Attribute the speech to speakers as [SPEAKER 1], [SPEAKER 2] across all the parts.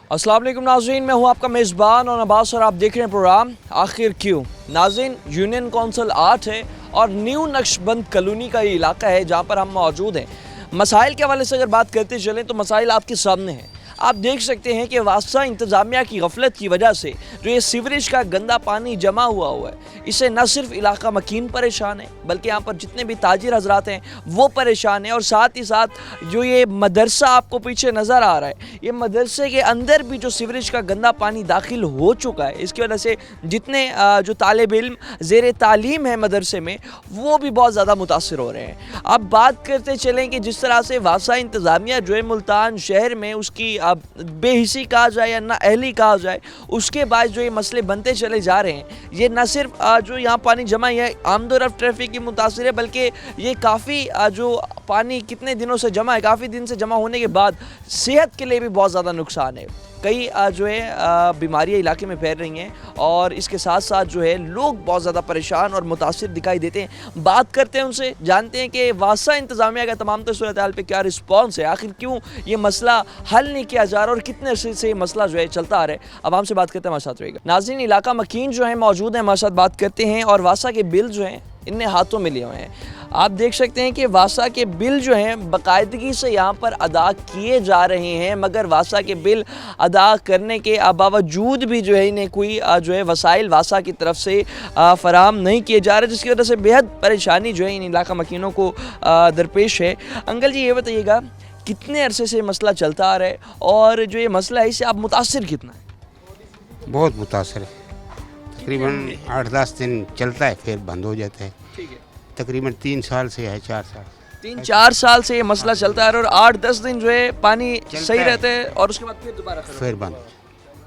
[SPEAKER 1] अस्सलाम वालेकुम नाज़रीन, मैं हूं आपका मेज़बान और अब्बास और आप देख रहे हैं प्रोग्राम आखिर क्यों। नाज़रीन, यूनियन कौंसिल 8 है और न्यू नक्शबंद कॉलोनी का ये इलाका है जहां पर हम मौजूद हैं। मसाइल के हवाले से अगर बात करते चलें तो मसाइल आपके सामने हैं। आप देख सकते हैं कि वास्ता इंतज़ामिया की गफलत की वजह से जो ये सीवरेज का गंदा पानी जमा हुआ है, इससे न सिर्फ इलाका मकीन परेशान है बल्कि यहाँ पर जितने भी ताजिर हजरात हैं वो परेशान हैं। और साथ ही साथ जो ये मदरसा आपको पीछे नज़र आ रहा है, ये मदरसे के अंदर भी जो सीवरेज का गंदा पानी दाखिल हो चुका है, इसकी वजह से जितने जो तालिब इल्म ज़ेर तालीम है मदरसे में वो भी बहुत ज़्यादा मुतासर हो रहे हैं। अब बात करते चलें कि जिस तरह से वासा इंतज़ामिया जो है मुल्तान शहर में उसकी बेहिसी कहा जाए या ना अहली कहा जाए, उसके बाद जो ये मसले बनते चले जा रहे हैं, ये न सिर्फ जो यहाँ पानी जमा है आमदोरफ्त ट्रैफिक की मुतासिर है बल्कि ये काफ़ी जो पानी कितने दिनों से जमा है, काफ़ी दिन से जमा होने के बाद सेहत के लिए भी बहुत ज़्यादा नुकसान है। कई जो है बीमारियाँ इलाके में फैल रही हैं और इसके साथ साथ जो है लोग बहुत ज़्यादा परेशान और मुतासिर दिखाई देते हैं। बात करते हैं उनसे, जानते हैं कि वासा इंतज़ामिया का तमाम सूरत हाल पे क्या रिस्पॉन्स है, आखिर क्यों ये मसला हल नहीं किया जा रहा और कितने अरसे से ये मसला जो है चलता आ रहा है। अब हमसे बात करते हैं, हमारे साथ रहेगा नाज़रीन। इलाका मकीन जो है मौजूद है, हमारे साथ बात करते हैं और वासा के बिल जो हैं इनने हाथों में लिए हुए हैं। आप देख सकते हैं कि वासा के बिल जो हैं बाकायदगी से यहाँ पर अदा किए जा रहे हैं, मगर वासा के बिल अदा करने के बावजूद भी जो है इन्हें कोई जो है वसाइल वासा की तरफ से फराहम नहीं किए जा रहे, जिसकी वजह से बेहद परेशानी जो है इन इलाका मकीनों को दरपेश है। अंकल जी, ये बताइएगा कितने अरसे से मसला चलता आ रहा है और जो ये मसला है इससे आप मुतासिर कितना है?
[SPEAKER 2] बहुत मुतासर है। तकरीबन 8-10 दिन चलता है फिर बंद हो जाता है।
[SPEAKER 1] ठीक है,
[SPEAKER 2] तकरीबन 3 साल से है, 4 साल
[SPEAKER 1] 3-4 साल से ये मसला चलता है और 8-10 दिन जो है पानी सही रहता है और उसके बाद फिर दोबारा खराब।
[SPEAKER 2] फिर बंद।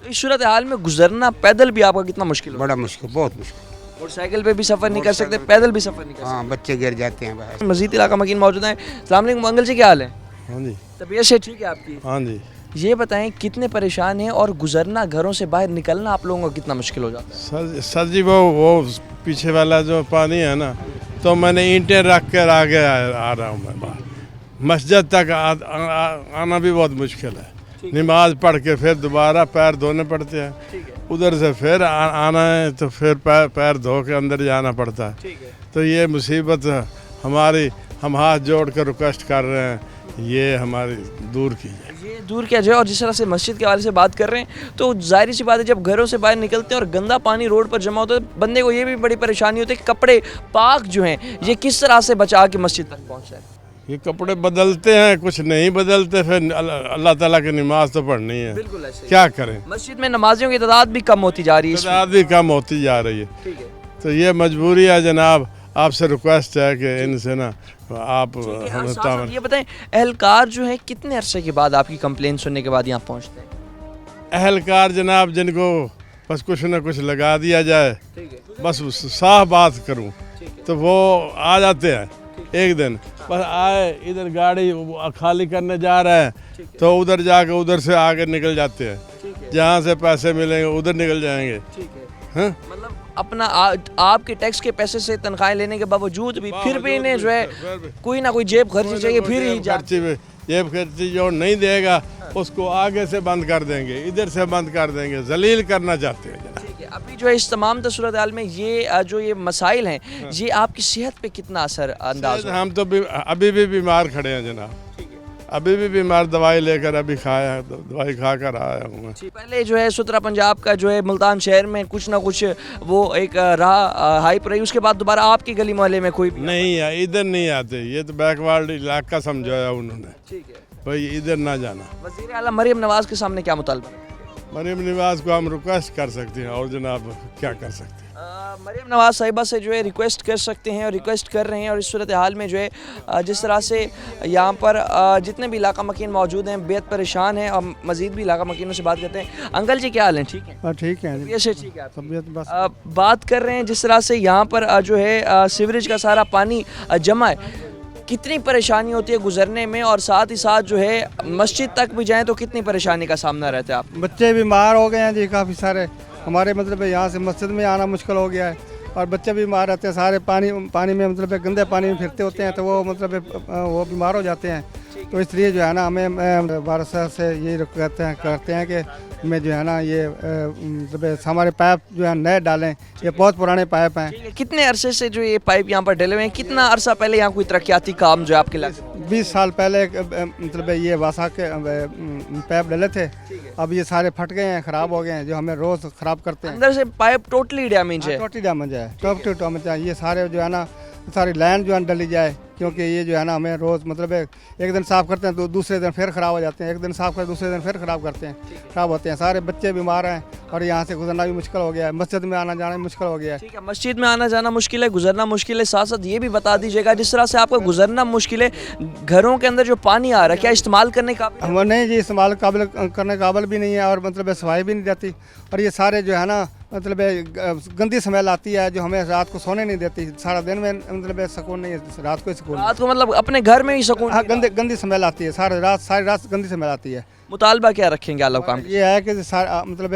[SPEAKER 1] तो इस सूरत हाल में गुजरना पैदल भी आपका कितना मुश्किल हो?
[SPEAKER 2] बड़ा मुश्किल, बहुत मुश्किल।
[SPEAKER 1] मोटरसाइकिल पे भी सफ़र नहीं कर सकते, पैदल भी सफ़र नहीं कर
[SPEAKER 2] हाँ, बच्चे गिर जाते हैं बाहर।
[SPEAKER 1] सकते। मजीद इलाका मकीन मौजूद है। अस्सलाम वालेकुम अंकल जी, क्या हाल है?
[SPEAKER 3] हाँ जी,
[SPEAKER 1] तबीयत से ठीक है आपकी?
[SPEAKER 3] हाँ जी।
[SPEAKER 1] ये बताएं कितने परेशान हैं और गुजरना, घरों से बाहर निकलना आप लोगों को कितना मुश्किल हो जाता है?
[SPEAKER 3] सर जी, वो पीछे वाला जो पानी है ना, तो मैंने ईंटें रख कर आगे आ रहा हूँ मैं बाहर। मस्जिद तक आना भी बहुत मुश्किल है। नमाज पढ़ के फिर दोबारा पैर धोने पड़ते हैं, उधर से फिर आना है तो फिर पैर धो के अंदर जाना पड़ता है। तो ये मुसीबत हमारी, हम हाथ जोड़ कर रिक्वेस्ट कर रहे हैं, ये हमारी दूर की है।
[SPEAKER 1] ये दूर किया जाए। और जिस तरह से मस्जिद के हवाले से बात कर रहे हैं तो जाहिर सी बात है, जब घरों से बाहर निकलते हैं और गंदा पानी रोड पर जमा होता है, बंदे को ये भी बड़ी परेशानी होती है कि कपड़े पाक जो हैं ये किस तरह से बचा के मस्जिद तक पहुँचाए।
[SPEAKER 3] ये कपड़े बदलते हैं, कुछ नहीं बदलते, फिर अल्लाह ताला की नमाज तो पढ़नी है।
[SPEAKER 1] बिल्कुल ऐसे
[SPEAKER 3] क्या करें?
[SPEAKER 1] मस्जिद में नमाजियों की तादाद भी कम होती जा रही है,
[SPEAKER 3] तादाद भी कम होती जा रही है।
[SPEAKER 1] ठीक है।
[SPEAKER 3] तो ये मजबूरी है जनाब, आपसे रिक्वेस्ट है कि इनसे ना आप हमें तामन।
[SPEAKER 1] ये बताएं, एहलकार जो है कितने अरसे के बाद आपकी कंप्लेन सुनने के बाद यहाँ पहुँचते हैं?
[SPEAKER 3] अहलकार जनाब, जिनको बस कुछ ना कुछ लगा दिया जाए,
[SPEAKER 1] ठीक है,
[SPEAKER 3] बस साफ बात करूं तो वो आ जाते हैं। एक दिन बस आए, इधर गाड़ी खाली करने जा रहे हैं तो उधर जाके उधर से आगे निकल जाते हैं, जहाँ से पैसे मिलेंगे उधर निकल जाएंगे।
[SPEAKER 1] ठीक है।
[SPEAKER 3] हाँ?
[SPEAKER 1] मतलब अपना आपके टैक्स के पैसे से तनख्वाहें लेने के बावजूद भी फिर भी इन्हें जो है कोई ना कोई जेब खर्ची चाहिए, फिर ही
[SPEAKER 3] जेब खर्ची जो नहीं देगा उसको आगे से बंद कर देंगे, इधर से बंद कर देंगे, जलील करना चाहते हैं।
[SPEAKER 1] ठीक है। अभी जो है इस तमाम सूरत हाल में ये जो ये मसाइल हैं, ये आपकी सेहत पे कितना असर अंदाज हो?
[SPEAKER 3] हम तो अभी भी बीमार खड़े हैं जनाब, अभी भी बीमार, दवाई लेकर अभी खाया, दवाई खा कर आया हूँ मैं।
[SPEAKER 1] पहले जो है सुतरा पंजाब का जो है मुल्तान शहर में कुछ ना कुछ वो एक रहा हाइप रही, उसके बाद दोबारा आपकी गली मोहल्ले में कोई
[SPEAKER 3] नहीं है, इधर नहीं आते, ये तो बैकवर्ड इलाका समझाया उन्होंने।
[SPEAKER 1] ठीक है
[SPEAKER 3] भाई इधर ना जाना।
[SPEAKER 1] वज़ीर आला मरियम नवाज के सामने क्या मुतालबा है?
[SPEAKER 3] मरियम नवाज को हम रिक्वेस्ट कर सकते हैं और जनाब क्या कर सकते हैं।
[SPEAKER 1] मरियम नवाज साहिबा से जो है रिक्वेस्ट कर सकते हैं और रिक्वेस्ट कर रहे हैं। और इस सूरत हाल में जो है जिस तरह से यहाँ पर जितने भी इलाका मकीन मौजूद हैं बेहद परेशान हैं और मज़ीद भी इलाका मकीनों से बात करते हैं। अंकल जी, क्या हाल है? ठीक है?
[SPEAKER 4] ठीक है,
[SPEAKER 1] तबीयत से ठीक है?
[SPEAKER 4] तबीयत बस
[SPEAKER 1] बात कर रहे हैं जिस तरह से यहाँ पर जो है सीवरेज का सारा पानी जमा है, कितनी परेशानी होती है गुजरने में और साथ ही साथ जो है मस्जिद तक भी जाएं तो कितनी परेशानी का सामना रहता है आप?
[SPEAKER 4] बच्चे बीमार हो गए हैं जी, काफ़ी सारे। हमारे मतलब यहाँ से मस्जिद में आना मुश्किल हो गया है और बच्चे बीमार रहते हैं सारे। पानी में मतलब गंदे पानी में फिरते होते हैं तो वो मतलब वो बीमार हो जाते हैं। तो इसलिए जो है ना हमें भारत सरकार से यही करते हैं कि हमें जो है ना ये मतलब हमारे पाइप जो है नए डालें। ये बहुत पुराने पाइप हैं।
[SPEAKER 1] ठीक है, कितने अरसे से जो ये पाइप यहाँ पर डले हुए हैं, कितना अरसा पहले यहाँ कोई तरक्याती काम जो है आपके इलाके में?
[SPEAKER 4] 20 साल पहले मतलब ये वासा के पाइप डले थे। अब ये सारे फट गए हैं, ख़राब हो गए हैं, जो हमें रोज़ ख़राब करते हैं।
[SPEAKER 1] अंदर से पाइप टोटली डैमेज है।
[SPEAKER 4] टोटली डैमेज है, टोटली डैमेज है। ये सारे जो है ना सारी लाइन जो है डली जाए, क्योंकि ये जो है ना हमें रोज़ मतलब एक दिन साफ़ करते हैं तो दूसरे दिन फिर ख़राब हो जाते हैं, एक दिन साफ़ करते दूसरे दिन फिर ख़राब करते हैं, ख़राब होते हैं। सारे बच्चे बीमार हैं और यहाँ से गुजरना भी मुश्किल हो गया है, मस्जिद में आना जाना भी मुश्किल हो गया है।
[SPEAKER 1] ठीक है, मस्जिद में आना जाना मुश्किल है, गुजरना मुश्किल है। साथ साथ ये भी बता दीजिएगा, जिस तरह से आपका गुजरना मुश्किल है, घरों के अंदर जो पानी आ रहा है क्या इस्तेमाल करने का?
[SPEAKER 4] हम नहीं जी, इस्तेमाल काबिल करने काबिल भी नहीं है और मतलब सफाई भी नहीं रहती। और ये सारे जो है ना मतलब गंदी स्मेल आती है जो हमें रात को सोने नहीं देती। सारा दिन में मतलब सुकून नहीं है, रात को ही सुकून।
[SPEAKER 1] रात को मतलब अपने घर में ही सुकून?
[SPEAKER 4] हाँ, गंदी स्मेल आती है, सारी रात गंदी स्मेल आती है।
[SPEAKER 1] मुतालबा क्या रखेंगे आला काम?
[SPEAKER 4] ये है कि सारा मतलब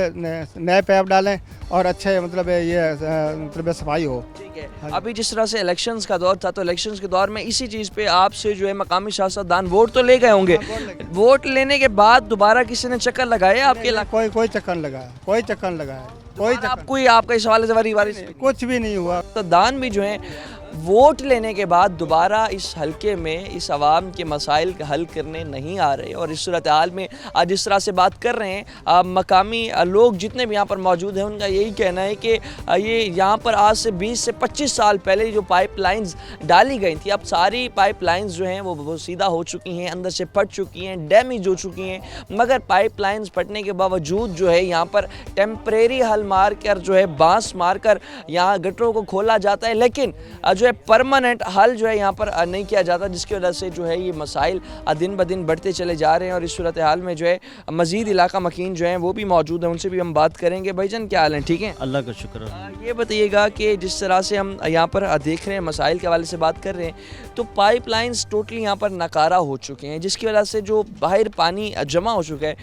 [SPEAKER 4] नए पैप डालें और अच्छे मतलब ये मतलब सफाई हो।
[SPEAKER 1] ठीक है, अभी जिस तरह से इलेक्शंस का दौर था, तो इलेक्शंस के दौर में इसी चीज़ पे आपसे जो है मकामी सियासतदान वोट तो ले गए होंगे, वोट लेने के बाद दोबारा किसी ने चक्कर लगाया आपके इलाके?
[SPEAKER 4] कोई चक्कर नहीं लगाया, कोई चक्कर नहीं लगाया, कोई चक्कर,
[SPEAKER 1] आपको ही आपका इस हवाले से वारी
[SPEAKER 4] कुछ भी नहीं हुआ।
[SPEAKER 1] दान भी जो है वोट लेने के बाद दोबारा इस हलके में इस आवाम के मसाइल का हल करने नहीं आ रहे। और इस सूरत हाल में आज जिस तरह से बात कर रहे हैं मकामी लोग जितने भी यहाँ पर मौजूद हैं, उनका यही कहना है कि ये यहाँ पर आज से 20 से 25 साल पहले जो पाइपलाइंस डाली गई थी, अब सारी पाइपलाइंस जो हैं वो सीधा हो चुकी हैं, अंदर से फट चुकी हैं, डैमेज हो चुकी हैं। मगर पाइपलाइंस फटने के बावजूद जो है यहाँ पर टेम्परेरी हल मार कर जो है बाँस मार कर यहाँ गटरों को खोला जाता है, लेकिन जो है परमानेंट हल जो है यहाँ पर नहीं किया जाता, जिसकी वजह से जो है ये मसाइल दिन ब दिन बढ़ते चले जा रहे हैं। और इस सूरत हाल में जो है मज़ीद इलाका मकीन जो है वो भी मौजूद हैं, उनसे भी हम बात करेंगे। भाईजान क्या हाल है? ठीक है,
[SPEAKER 5] अल्लाह का शुक्र है।
[SPEAKER 1] ये बताइएगा कि जिस तरह से हम यहाँ पर देख रहे हैं, मसाइल के हवाले से बात कर रहे हैं, तो पाइपलाइंस टोटली यहाँ पर नकारा हो चुके हैं, जिसकी वजह से जो बाहर पानी जमा हो चुका है,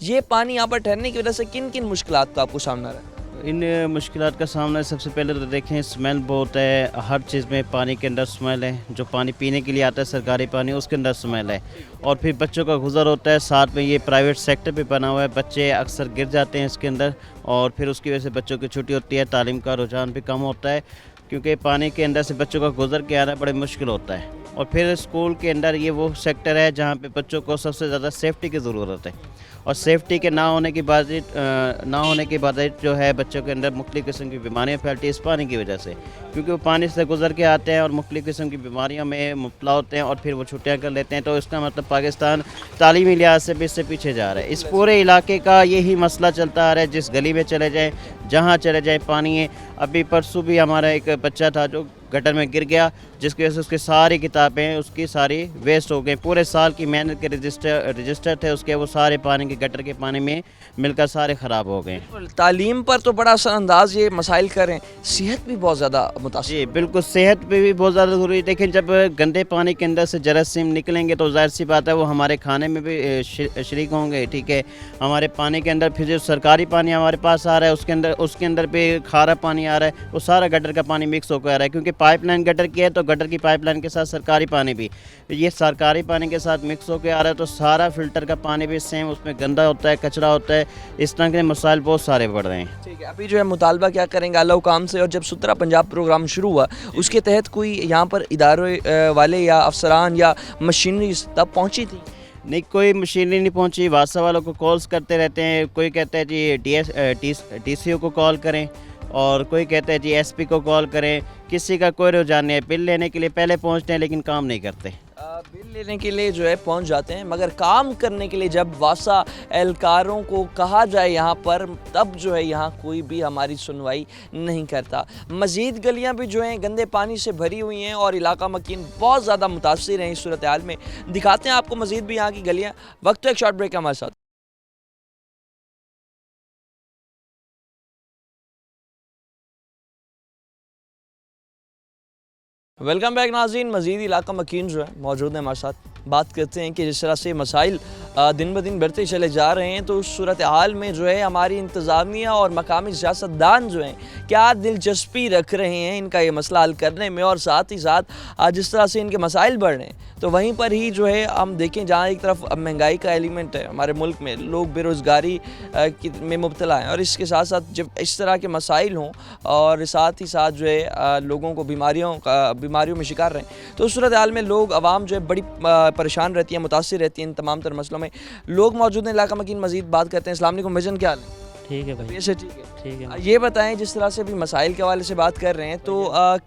[SPEAKER 1] ये पानी यहाँ पर ठहरने की वजह से किन किन मुश्किलात का आपको सामना रहा है?
[SPEAKER 5] इन मुश्किलात का सामना सबसे पहले तो देखें, स्मेल बहुत है, हर चीज़ में पानी के अंदर स्मेल है। जो पानी पीने के लिए आता है सरकारी पानी, उसके अंदर स्मेल है। और फिर बच्चों का गुजर होता है, साथ में ये प्राइवेट सेक्टर पे बना हुआ है, बच्चे अक्सर गिर जाते हैं इसके अंदर, और फिर उसकी वजह से बच्चों की छुट्टी होती है, तालीम का रुझान भी कम होता है, क्योंकि पानी के अंदर से बच्चों का गुजर के आना बड़े मुश्किल होता है। और फिर स्कूल के अंदर ये वो सेक्टर है जहाँ पे बच्चों को सबसे ज़्यादा सेफ्टी की ज़रूरत है, और सेफ्टी के ना होने की बावजूद जो है बच्चों के अंदर मुख्तलिफ़ किस्म की बीमारियाँ फैलती है इस पानी की वजह से, क्योंकि वो पानी से गुजर के आते हैं और मुख्तलिफ़ किस्म की बीमारियों में मुब्तला होते हैं और फिर वो छुट्टियाँ कर लेते हैं। तो इसका मतलब पाकिस्तान तालीमी लिहाज से भी इससे पीछे जा रहा है। इस पूरे इलाके का यही मसला चलता आ रहा है, जिस गली में चले जाएँ, जहाँ चले जाएँ पानी है। अभी परसों भी हमारा एक बच्चा था जो गटर में गिर गया, जिसकी वजह से उसकी सारी किताबें उसकी सारी वेस्ट हो गई। पूरे साल की मेहनत के रजिस्टर थे उसके, वो सारे पानी के गटर के पानी में मिलकर सारे ख़राब हो गए।
[SPEAKER 1] तालीम पर तो बड़ा असरअंदाज ये मसाइल कर रहे हैं, सेहत भी बहुत ज़्यादा मुतासिर।
[SPEAKER 5] जी बिल्कुल, सेहत पे भी बहुत ज़्यादा ज़रूरी है। लेकिन जब गंदे पानी के अंदर से जरासीम निकलेंगे तो जाहिर सी बात है वो हमारे खाने में भी शरीक होंगे। ठीक है, हमारे पानी के अंदर फिर जो सरकारी पानी हमारे पास आ रहा है उसके अंदर भी खारा पानी आ रहा है, वो सारा गटर का पानी मिक्स होकर आ रहा है, क्योंकि पाइपलाइन गटर की है तो गटर की पाइपलाइन के साथ सरकारी पानी भी, ये सरकारी पानी के साथ मिक्स होकर आ रहा है, तो सारा फिल्टर का पानी भी सेम उसमें गंदा होता है, कचरा होता है। इस तरह के मसाइल बहुत सारे बढ़ रहे हैं।
[SPEAKER 1] ठीक है, अभी जो है मुतालबा क्या करेंगे आला हुकाम से? और जब सुतरा पंजाब प्रोग्राम शुरू हुआ उसके तहत कोई यहाँ पर इदारों वाले या अफसरान या मशीनरी तब पहुँची थी?
[SPEAKER 5] नहीं, कोई मशीनरी नहीं पहुंची। वासा वालों को कॉल्स करते रहते हैं, कोई कहता है जी DCO को कॉल करें, और कोई कहता है जी SP को कॉल करें। किसी का कोई रुझान नहीं है। बिल लेने के लिए पहले पहुंचते हैं लेकिन काम नहीं करते।
[SPEAKER 1] बिल लेने के लिए जो है पहुंच जाते हैं, मगर काम करने के लिए जब वासा एहलकारों को कहा जाए यहाँ पर, तब जो है यहाँ कोई भी हमारी सुनवाई नहीं करता। मज़ीद गलियाँ भी जो हैं गंदे पानी से भरी हुई हैं और इलाका मकीन बहुत ज़्यादा मुतासिर हैं इस सूरत हाल में। दिखाते हैं आपको मज़ीद भी यहाँ की गलियाँ। वक्त तो एक शॉर्ट ब्रेक हमारे साथ। वेलकम बैक नाज़रीन, मज़ीद इलाका मकीन जो है मौजूद है हमारे साथ। बात करते हैं कि जिस तरह से मसाइल दिन ब दिन बढ़ते चले जा रहे हैं, तो उस सूरत हाल में जो है हमारी इंतज़ामिया और मकामी सियासतदान जो हैं क्या दिलचस्पी रख रहे हैं इनका ये मसला हल करने में, और साथ ही साथ जिस तरह से इनके मसाइल बढ़ रहे हैं तो वहीं पर ही जो है हम देखें जहाँ एक तरफ महंगाई का एलिमेंट है हमारे मुल्क में, लोग बेरोज़गारी में मुब्तला हैं, और इसके साथ साथ जब इस तरह के मसाइल हों और साथ ही साथ जो है लोगों को बीमारियों में शिकार रहें, तो उस सूरत हाल में लोग आवाम जो है बड़ी परेशान रहती है, मुतासिर रहती है इन तमाम तर मसलों में। लोग मौजूद हैं इलाका मकीन, मजीद बात करते हैं। अस्सलाम वालेकुम भाईजान, क्या हाल है?
[SPEAKER 6] ठीक है भाई,
[SPEAKER 1] वैसे ठीक है।
[SPEAKER 6] ठीक है।
[SPEAKER 1] ये बताएं, जिस तरह से भी मसाइल के हवाले से बात कर रहे हैं तो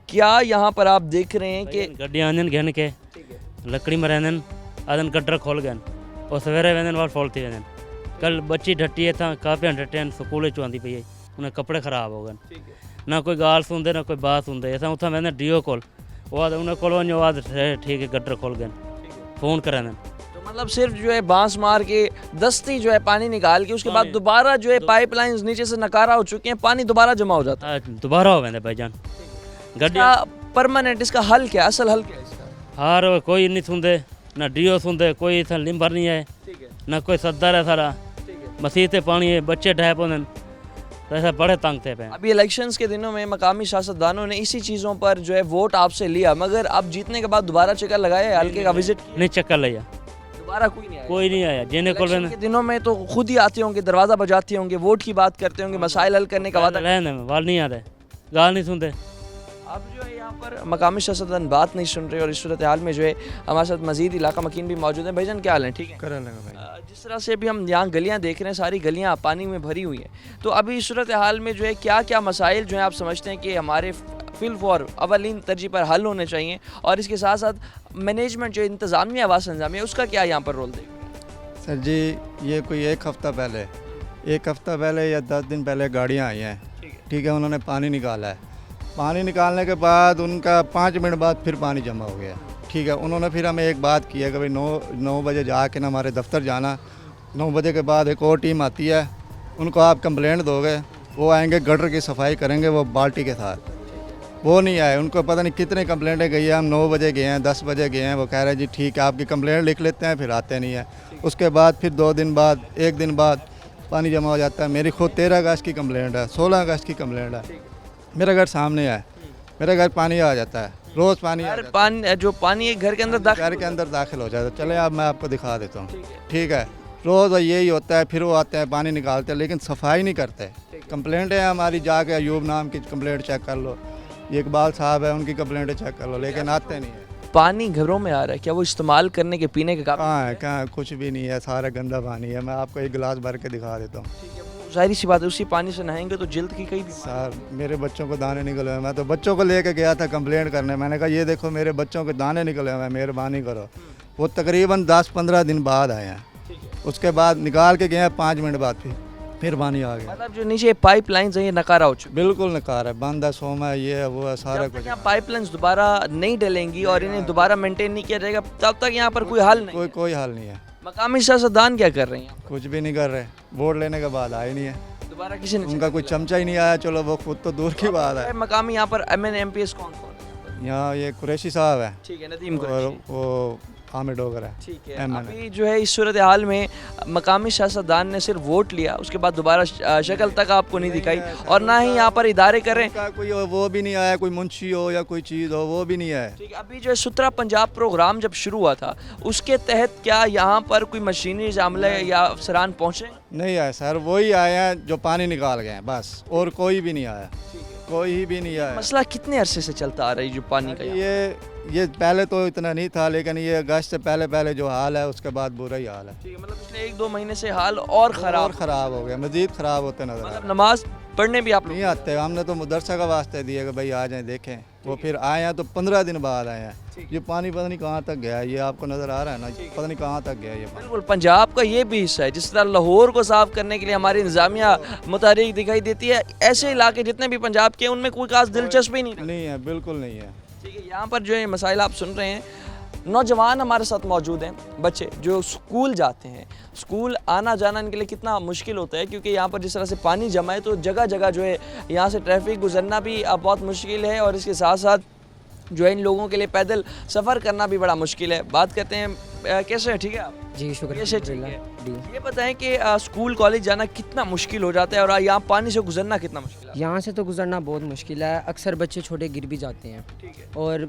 [SPEAKER 1] क्या यहाँ पर आप देख रहे हैं कि
[SPEAKER 6] गड्डियाँ आंदन घेन के लकड़ी में रहन आदन गटर खोल गए और सवेरे वेंदन वाल फोलती वेंदन। कल बच्ची ढट्टी है था काफी डटे स्कूल चुआंदी पई है, उन्हें कपड़े खराब हो गए, ना कोई गाल सुनते ना कोई बात सुनते। अस उतना वेंदे डीओ कोल उन्हें कोल वञो बाद ठीक है गटर खोल गए, फोन करें।
[SPEAKER 1] तो मतलब सिर्फ जो है बांस मार के दस्ती जो है पानी निकाल के उसके बाद दोबारा जो है पाइपलाइंस नीचे से नकारा हो चुके हैं, पानी दोबारा जमा हो जाता है,
[SPEAKER 6] दोबारा हो वेंदे भाईजान।
[SPEAKER 1] गड्डिया परमानेंट इसका हल क्या, असल हल क्या है इसका?
[SPEAKER 6] हार कोई नहीं सुनते, ना डीओ सुनते, कोई इतना लिम्बर नहीं है, ना कोई सदर है सारा मसीह से पानी है, बच्चे ढह पौधन तो ऐसा बड़े तंग थे पे।
[SPEAKER 1] अभी इलेक्शंस के दिनों में मकामी सियासतदानों ने इसी चीज़ों पर जो है वोट आपसे लिया, मगर अब जीतने के बाद दोबारा चक्कर लगाया, हल्के का विजिट
[SPEAKER 6] नहीं चक्कर लिया,
[SPEAKER 1] दोबारा कोई नहीं आया?
[SPEAKER 6] कोई नहीं आया। जिन्हें कोल
[SPEAKER 1] इलेक्शन के दिनों में तो खुद ही आते होंगे, दरवाज़ा बजाते होंगे, वोट की बात करते होंगे, मसाइल हल करने का वादा।
[SPEAKER 6] रहने में वाल नहीं आते, गाल नहीं सुनते।
[SPEAKER 1] अब जो है यहाँ पर मकामी सियासतदान बात नहीं सुन रहे, और इस सूरत हाल में जो है हमारे साथ मजीद इलाका मकीन भी मौजूद है। भाईजान क्या हाल है? ठीक है। जिस तरह से अभी हम यहाँ गलियाँ देख रहे हैं, सारी गलियाँ पानी में भरी हुई हैं, तो अभी इस सूरत हाल में जो है क्या क्या मसाइल जो है आप समझते हैं कि हमारे फिलफौर अवलीन तरजीह पर हल होने चाहिए, और इसके साथ साथ मैनेजमेंट जो इंतज़ामिया आवास इंतजामिया उसका क्या यहाँ पर रोल देगा?
[SPEAKER 4] सर जी, ये कोई एक हफ़्ता पहले या 10 दिन पहले गाड़ियाँ आई हैं, ठीक है, उन्होंने पानी निकाला है। पानी निकालने के बाद उनका 5 मिनट बाद फिर पानी जमा हो गया, ठीक है। उन्होंने फिर हमें एक बात की है कि भाई 9 बजे जाके ना हमारे दफ्तर जाना, 9 बजे के बाद एक और टीम आती है, उनको आप कंप्लेंट दोगे, वो आएंगे गटर की सफाई करेंगे वो बाल्टी के साथ। वो नहीं आए, उनको पता नहीं कितने कंप्लेंटें गई हैं, हम 9 बजे गए हैं, 10 बजे गए हैं, वो कह रहे हैं जी ठीक है आपकी कंप्लेंट लिख लेते हैं, फिर आते नहीं है। उसके बाद फिर 2 दिन बाद 1 दिन बाद पानी जमा हो जाता है। मेरी खुद 13 अगस्त की कंप्लेंट है, 16 अगस्त की कंप्लेंट है, मेरा घर सामने है, मेरे घर पानी आ जाता है, रोज़ पानी आ जाता है।
[SPEAKER 1] जो पानी एक घर के अंदर
[SPEAKER 4] घर के अंदर दाखिल हो जाता है। चले अब मैं आपको दिखा देता हूँ, ठीक है। रोज़ यही होता है, फिर वो आते हैं पानी निकालते हैं, लेकिन सफाई नहीं करते। कंप्लेंट है हमारी, जाके अयूब नाम की कंप्लेंट चेक कर लो, ये इकबाल साहब है उनकी कंप्लेंट चेक कर लो, लेकिन आते नहीं है।
[SPEAKER 1] पानी घरों में आ रहा है, क्या वो इस्तेमाल करने के पीने के काबिल?
[SPEAKER 4] कहाँ है, कुछ भी नहीं है, सारा गंदा पानी है। मैं आपको एक गिलास भर के दिखा देता हूँ।
[SPEAKER 1] जाहिर सी बात है, उसी पानी से नहाएंगे तो जल्द की कई
[SPEAKER 4] सर मेरे बच्चों को दाने निकले हुए, मैं तो बच्चों को लेके गया था कंप्लेंट करने, मैंने कहा ये देखो मेरे बच्चों के दाने निकले हुए हैं, मेहरबानी करो। वो तकरीबन 10-15 दिन बाद आए हैं, उसके बाद निकाल के गए हैं 5 मिनट बाद फिर पानी आ गया।
[SPEAKER 1] मतलब जो नीचे पाइपलाइंस है ये नकारा हो चुका
[SPEAKER 4] बिल्कुल नकार है, बंद है, सोमा है, ये है वो है, सारा कुछ।
[SPEAKER 1] है। पाइपलाइंस दोबारा नहीं डलेंगी और इन्हें दोबारा मेंटेन नहीं किया जाएगा तब तक यहाँ पर कोई हल नहीं।
[SPEAKER 4] कोई हल नहीं है।
[SPEAKER 1] मकामी सियासतदान क्या कर रहे हैं?
[SPEAKER 4] कुछ भी नहीं कर रहे, वोट लेने के बाद आए नहीं है,
[SPEAKER 1] दोबारा किसी ने
[SPEAKER 4] उनका कोई चमचा ही नहीं आया। चलो वो खुद तो दूर की बात है।
[SPEAKER 1] मकामी यहाँ पर MN MPs कौन कौन?
[SPEAKER 4] यहाँ ये कुरैशी साहब है,
[SPEAKER 1] ठीक है, नदीम
[SPEAKER 4] और वो आमिर डोगर है,
[SPEAKER 1] ठीक है।
[SPEAKER 4] MN
[SPEAKER 1] अभी जो है इस सूरत हाल में मकामी सियासतदान ने सिर्फ वोट लिया, उसके बाद दोबारा शक्ल तक आपको नहीं दिखाई, और ना ही यहाँ पर इदारे कर रहे हैं।
[SPEAKER 4] उनका कोई वो भी नहीं आया, कोई मुंशी हो या कोई चीज़ हो, वो भी नहीं है।
[SPEAKER 1] ठीक है। अभी जो है सुथरा पंजाब प्रोग्राम जब शुरू हुआ था उसके तहत क्या यहाँ पर कोई मशीनरी अमले या अफसरान पहुँचे?
[SPEAKER 4] नहीं आए सर, वही आए हैं जो पानी निकाल गए हैं बस, और कोई भी नहीं आया, कोई भी नहीं आया।
[SPEAKER 1] मसला कितने अरसे से चलता आ रहा है जो पानी का?
[SPEAKER 4] ये पहले तो इतना नहीं था, लेकिन ये अगस्त से पहले जो हाल है उसके बाद बुरा ही हाल है।
[SPEAKER 1] ठीक है, मतलब पिछले 1-2 महीने से हाल और
[SPEAKER 4] ख़राब हो गया, मज़ीद ख़राब होते नजर आ रहे हैं।
[SPEAKER 1] मतलब नमाज पढ़ने भी आप लोग
[SPEAKER 4] नहीं आते, हमने तो मदरसा का वास्ते दिया कि भाई आ जाएं देखें, वो फिर आए हैं तो 15 दिन बाद आए हैं। ये पानी पता नहीं कहाँ तक गया, ये आपको नज़र आ रहा है ना, पता नहीं कहाँ तक गया ये पानी।
[SPEAKER 1] बिल्कुल, पंजाब का ये भी हिस्सा है। जिस तरह लाहौर को साफ करने के लिए हमारी इंतजामिया मुतहरिक दिखाई देती है, ऐसे इलाके जितने भी पंजाब के उनमें कोई खास दिलचस्पी नहीं
[SPEAKER 4] है, बिल्कुल नहीं है।
[SPEAKER 1] ठीक है, यहाँ पर जो है मसाइल आप सुन रहे हैं, नौजवान हमारे साथ मौजूद हैं, बच्चे जो स्कूल जाते हैं, स्कूल आना जाना इनके लिए कितना मुश्किल होता है, क्योंकि यहाँ पर जिस तरह से पानी जमा है तो जगह जगह जो है यहाँ से ट्रैफिक गुजरना भी अब बहुत मुश्किल है, और इसके साथ साथ जो है इन लोगों के लिए पैदल सफ़र करना भी बड़ा मुश्किल है। बात करते हैं कैसे हैं, ठीक है आप?
[SPEAKER 7] जी शुक्रिया
[SPEAKER 1] कैसे ठीक है?
[SPEAKER 7] जी।
[SPEAKER 1] ये बताएं कि स्कूल कॉलेज जाना कितना मुश्किल हो जाता है और यहाँ पानी से गुजरना कितना मुश्किल है?
[SPEAKER 7] यहाँ से तो गुजरना बहुत मुश्किल है, अक्सर बच्चे छोटे गिर भी जाते हैं
[SPEAKER 1] ठीक है।
[SPEAKER 7] और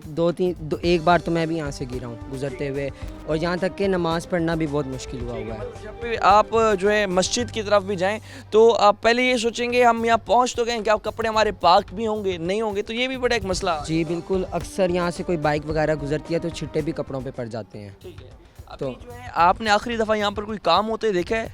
[SPEAKER 7] एक बार तो मैं भी यहाँ से गिरा हूँ गुजरते हुए, और यहाँ तक कि नमाज़ पढ़ना भी बहुत मुश्किल हुआ हुआ है।
[SPEAKER 1] जब भी आप जो है मस्जिद की तरफ भी जाएं तो आप पहले ये सोचेंगे हम यहाँ पहुँच तो गए, क्या कपड़े हमारे पाक भी होंगे नहीं होंगे, तो ये भी बड़ा एक मसला है।
[SPEAKER 7] जी बिल्कुल, अक्सर यहाँ से कोई बाइक वगैरह गुजरती है तो छिट्टे भी कपड़ों पे पड़ जाते हैं।
[SPEAKER 1] ठीक है।
[SPEAKER 7] तो
[SPEAKER 1] जो है आपने आखिरी दफ़ा यहाँ पर कोई काम होते देखा है?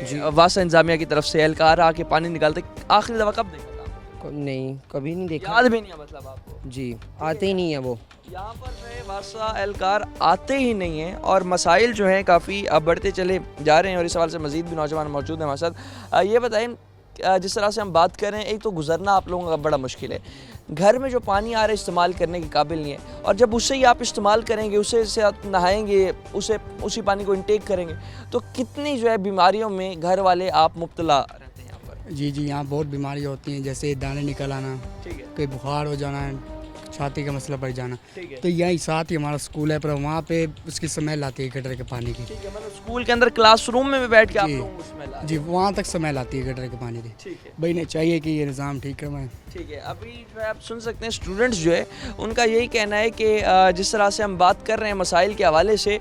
[SPEAKER 1] जी, वासा इंतजामिया की तरफ से एहलकार आके पानी निकालते आखिरी दफ़ा कब देखा था?
[SPEAKER 7] नहीं, कभी नहीं देखा।
[SPEAKER 1] याद भी नहीं है मतलब आपको?
[SPEAKER 7] जी, आते ही नहीं है वो।
[SPEAKER 1] यहाँ पर जो है वासा एहलकार आते ही नहीं हैं और मसाइल जो हैं काफ़ी बढ़ते चले जा रहे हैं, और इस सवाल से मज़ीद भी नौजवान मौजूद हैं हमारे साथ। ये बताएं, जिस तरह से हम बात कर रहे हैं, एक तो गुजरना आप लोगों का बड़ा मुश्किल है, घर में जो पानी आ रहा है इस्तेमाल करने के काबिल नहीं है, और जब उससे ही आप इस्तेमाल करेंगे, उससे से आप नहाएंगे, उसी पानी को इंटेक करेंगे, तो कितनी जो है बीमारियों में घर वाले आप मुब्तला रहते हैं यहाँ पर?
[SPEAKER 8] जी यहाँ बहुत बीमारियाँ होती हैं, जैसे दाने निकल आना,
[SPEAKER 1] ठीक है,
[SPEAKER 8] कोई बुखार हो जाना, छाती का मसला बढ़ जाना।
[SPEAKER 1] ठीक है।
[SPEAKER 8] तो यही साथ ही हमारा स्कूल है, पर वहाँ पे उसकी स्मेल आती है गटर के पानी की।
[SPEAKER 1] ठीक है, मतलब स्कूल के अंदर क्लासरूम में भी बैठ के आप
[SPEAKER 8] जी।
[SPEAKER 1] लोग उसमें ला
[SPEAKER 8] जी वहाँ तक स्मेल आती है गटर के पानी की।
[SPEAKER 1] ठीक है,
[SPEAKER 8] भाई ने चाहिए कि ये निज़ाम ठीक करवाएं।
[SPEAKER 1] ठीक है। अभी जो है आप सुन सकते हैं स्टूडेंट्स जो है उनका यही कहना है कि जिस तरह से हम बात कर रहे हैं मसाइल के हवाले से,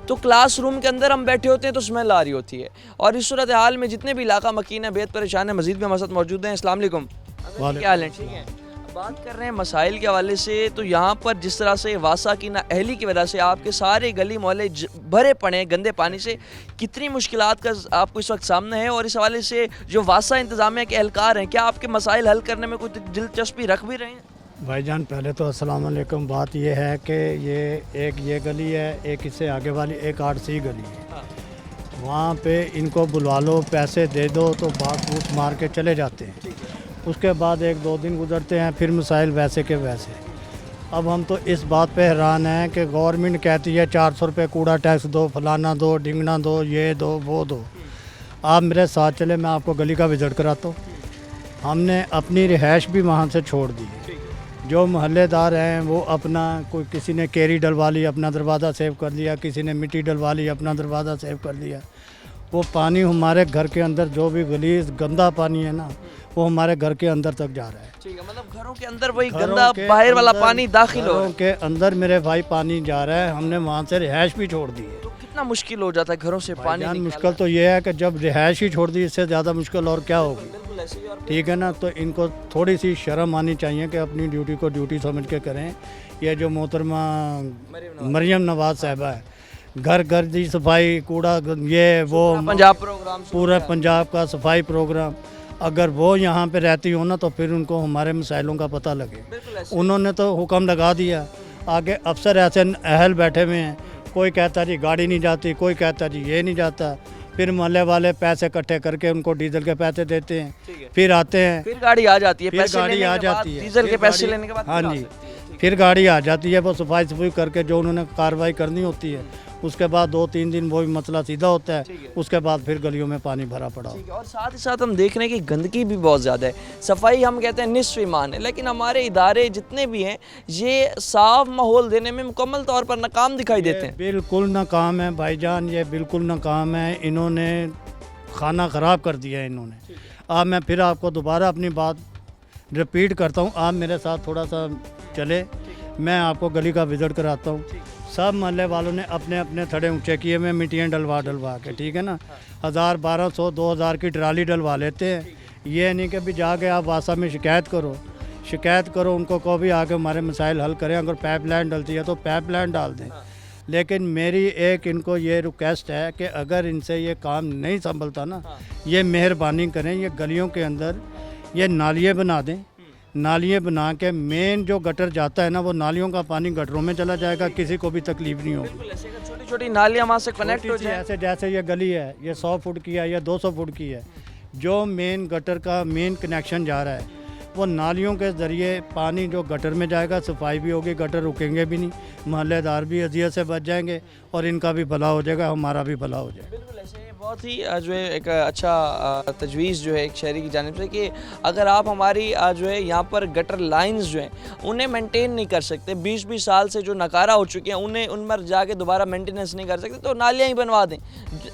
[SPEAKER 1] तो क्लासरूम के अंदर हम बैठे होते हैं तो स्मेल आ रही होती है, और इस सूरत हाल में जितने भी इलाका मकीन है बेहद परेशान है। मज़ीद भी हमारे साथ मौजूद हैं। अस्सलाम वालेकुम, क्या हाल है? ठीक है। बात कर रहे हैं मसाइल के हवाले से, तो यहाँ पर जिस तरह से वासा की नाअहली की वजह से आपके सारे गली मोहल्ले भरे पड़े हैं गंदे पानी से, कितनी मुश्किलात का आपको इस वक्त सामना है, और इस हवाले से जो वासा इंतजामिया के एहलकार हैं, क्या आपके मसाइल हल करने में कोई दिलचस्पी रख भी रहे हैं?
[SPEAKER 9] भाईजान पहले तो अस्सलाम वालेकुम। बात ये है कि ये गली है, एक इससे आगे वाली एक 8C गली है।
[SPEAKER 1] हाँ।
[SPEAKER 9] वहाँ पे इनको बुलवा लो, पैसे दे दो तो बात बूत मार के चले जाते हैं। उसके बाद 1-2 दिन गुजरते हैं, फिर मसाइल वैसे के वैसे। अब हम तो इस बात पे हैरान हैं कि गवर्नमेंट कहती है 400 रुपये कूड़ा टैक्स दो, फलाना दो, ढिंगना दो, ये दो, वो दो। आप मेरे साथ चले, मैं आपको गली का विज़िट कराता हूँ। हमने अपनी रिहाइश भी वहाँ से छोड़ दी है। जो मोहल्लेदार हैं वो अपना, कोई किसी ने केरी डलवा ली, अपना दरवाज़ा सेव कर लिया, किसी ने मिट्टी डलवा ली, अपना दरवाज़ा सेव कर लिया। वो पानी हमारे घर के अंदर, जो भी गलीज गंदा पानी है ना, वो हमारे घर के अंदर तक जा रहा है।
[SPEAKER 1] ठीक है, मतलब घरों के अंदर वही
[SPEAKER 9] घरों
[SPEAKER 1] गंदा
[SPEAKER 9] के
[SPEAKER 1] बाहर वाला
[SPEAKER 9] अंदर-
[SPEAKER 1] पानी दाखिल हो रहा
[SPEAKER 9] घरों
[SPEAKER 1] है।
[SPEAKER 9] के अंदर मेरे भाई पानी जा रहा है। हमने वहाँ से रिहाइश भी छोड़ दी है।
[SPEAKER 1] तो कितना मुश्किल हो जाता है घरों से पानी
[SPEAKER 9] भाईजान
[SPEAKER 1] निकालना?
[SPEAKER 9] मुश्किल तो ये है कि जब रिहाइश ही छोड़ दी, इससे ज़्यादा मुश्किल और क्या होगी।
[SPEAKER 1] बिल्कुल ऐसे ही। और
[SPEAKER 9] ठीक है ना, तो इनको थोड़ी सी शर्म आनी चाहिए कि अपनी ड्यूटी को ड्यूटी समझ के करें। ये जो मोहतरमा मरियम नवाज साहिबा है, घर घर की सफाई, कूड़ा, ये वो
[SPEAKER 1] पंजाब प्रोग्राम
[SPEAKER 9] पूरा पंजाब का सफाई प्रोग्राम, अगर वो यहाँ पे रहती हो ना तो फिर उनको हमारे मसाइलों का पता लगे।
[SPEAKER 1] बिल्कुल ऐसे।
[SPEAKER 9] उन्होंने तो हुक्म लगा दिया, आगे अफसर ऐसे अहल बैठे हुए हैं, कोई कहता जी गाड़ी नहीं जाती, कोई कहता जी ये नहीं जाता। फिर मोहल्ले वाले पैसे इकट्ठे करके उनको डीजल के पैसे देते हैं,
[SPEAKER 1] ठीक है।
[SPEAKER 9] फिर आते हैं,
[SPEAKER 1] फिर गाड़ी आ जाती है,
[SPEAKER 9] फिर
[SPEAKER 1] पैसे
[SPEAKER 9] गाड़ी
[SPEAKER 1] लेने
[SPEAKER 9] आ
[SPEAKER 1] के बाद,
[SPEAKER 9] जाती है,
[SPEAKER 1] डीजल के
[SPEAKER 9] फिर
[SPEAKER 1] पैसे
[SPEAKER 9] गाड़ी-
[SPEAKER 1] लेने के बाद
[SPEAKER 9] हाँ
[SPEAKER 1] फिर आ
[SPEAKER 9] जी,
[SPEAKER 1] सकती है। ठीक
[SPEAKER 9] फिर गाड़ी आ जाती है, वो सफाई सफाई करके जो उन्होंने कार्रवाई करनी होती है, उसके बाद 2-3 दिन वो भी मसला सीधा होता
[SPEAKER 1] ठीक है।
[SPEAKER 9] है। उसके बाद फिर गलियों में पानी भरा पड़ा हो।
[SPEAKER 1] ठीक है। और साथ ही साथ हम देख रहे हैं कि गंदगी भी बहुत ज़्यादा है। सफाई हम कहते हैं निस्फ ईमान है, लेकिन हमारे इदारे जितने भी हैं ये साफ माहौल देने में मुकम्मल तौर पर नाकाम दिखाई देते हैं।
[SPEAKER 9] बिल्कुल नाकाम है भाईजान, ये बिल्कुल नाकाम है। इन्होंने खाना ख़राब कर दिया है इन्होंने। अब मैं फिर आपको दोबारा अपनी बात रिपीट करता हूँ, आप मेरे साथ थोड़ा सा चले, मैं आपको गली का विज़िट कराता हूँ। सब मोहल्ले वालों ने अपने अपने थड़े ऊंचे किए हुए, मिट्टियाँ डलवा के, ठीक है ना, 1000, 1200, 2000 की ट्राली डलवा लेते हैं। ये नहीं कि भी जाके आप वासा में शिकायत करो, उनको कहो भी आके हमारे मसाइल हल करें। अगर पाइपलाइन डलती है तो पाइपलाइन डाल दें। लेकिन मेरी एक इनको ये रिक्वेस्ट है कि अगर इनसे ये काम नहीं संभलता ना, ये मेहरबानी करें, ये गलियों के अंदर ये नालियाँ बना दें। नालियाँ बना के मेन जो गटर जाता है ना, वो नालियों का पानी गटरों में चला जाएगा, किसी को भी तकलीफ नहीं होगी।
[SPEAKER 1] छोटी छोटी नालियाँ वहाँ से कनेक्ट हो
[SPEAKER 9] छोटी सी
[SPEAKER 1] जाए।
[SPEAKER 9] ऐसे जैसे ये गली है, ये 100 फुट की है या 200 फुट की है, जो मेन गटर का मेन कनेक्शन जा रहा है, वो नालियों के ज़रिए पानी जो गटर में जाएगा, सफाई भी होगी, गटर रुकेंगे भी नहीं, मोहल्लेदार भी अजियत से बच जाएंगे और इनका भी भला हो जाएगा, हमारा भी भला हो जाएगा।
[SPEAKER 1] बिल्कुल ऐसे बहुत ही जो है एक अच्छा तजवीज़ जो है एक शहरी की जानिब से कि अगर आप हमारी जो है यहाँ पर गटर लाइंस जो हैं उन्हें मेंटेन नहीं कर सकते, 20-20 साल से जो नकारा हो चुके हैं उन्हें उन पर जाके दोबारा मेंटेनेंस नहीं कर सकते, तो नालियाँ ही बनवा दें।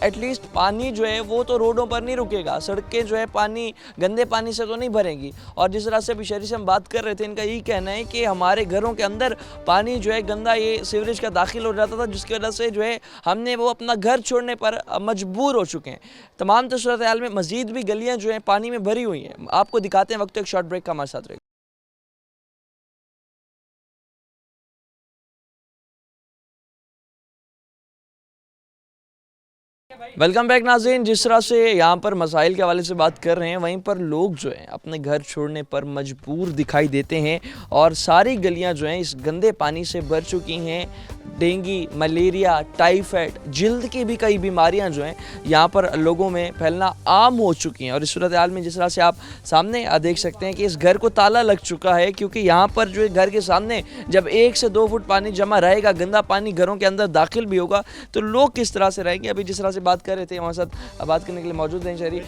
[SPEAKER 1] एटलीस्ट पानी जो है वो तो रोडों पर नहीं रुकेगा, सड़कें जो है पानी गंदे पानी से तो नहीं भरेंगी। और जिस तरह से अभी शहरी से हम बात कर रहे थे, इनका यही कहना है कि हमारे घरों के अंदर पानी जो है गंदा ये सीवरेज का दाखिल हो जाता था, जिसकी वजह से जो है हमने वो अपना घर छोड़ने पर मजबूर हो चुके हैं। तमाम सूरत हाल में मज़ीद भी गलियाँ जो हैं पानी में भरी हुई हैं। आपको दिखाते हैं, वक्त एक शॉर्ट ब्रेक का हमारे साथ रहेगा। वेलकम बैक नाज़रीन। जिस तरह से यहाँ पर मसाइल के हवाले से बात कर रहे हैं, वहीं पर लोग जो हैं अपने घर छोड़ने पर मजबूर दिखाई देते हैं और सारी गलियाँ जो हैं इस गंदे पानी से भर चुकी हैं। डेंगू, मलेरिया, टाइफाइड, जल्द की भी कई बीमारियां जो हैं यहाँ पर लोगों में फैलना आम हो चुकी हैं। और इस सूरत हाल में जिस तरह से आप सामने देख सकते हैं कि इस घर को ताला लग चुका है, क्योंकि यहाँ पर जो है घर के सामने जब 1 से 2 फुट पानी जमा रहेगा, गंदा पानी घरों के अंदर दाखिल भी होगा, तो लोग किस तरह से रहेंगे। अभी जिस तरह से बात कर रहे थे, हमारे साथ बात करने के लिए मौजूद हैं शहरी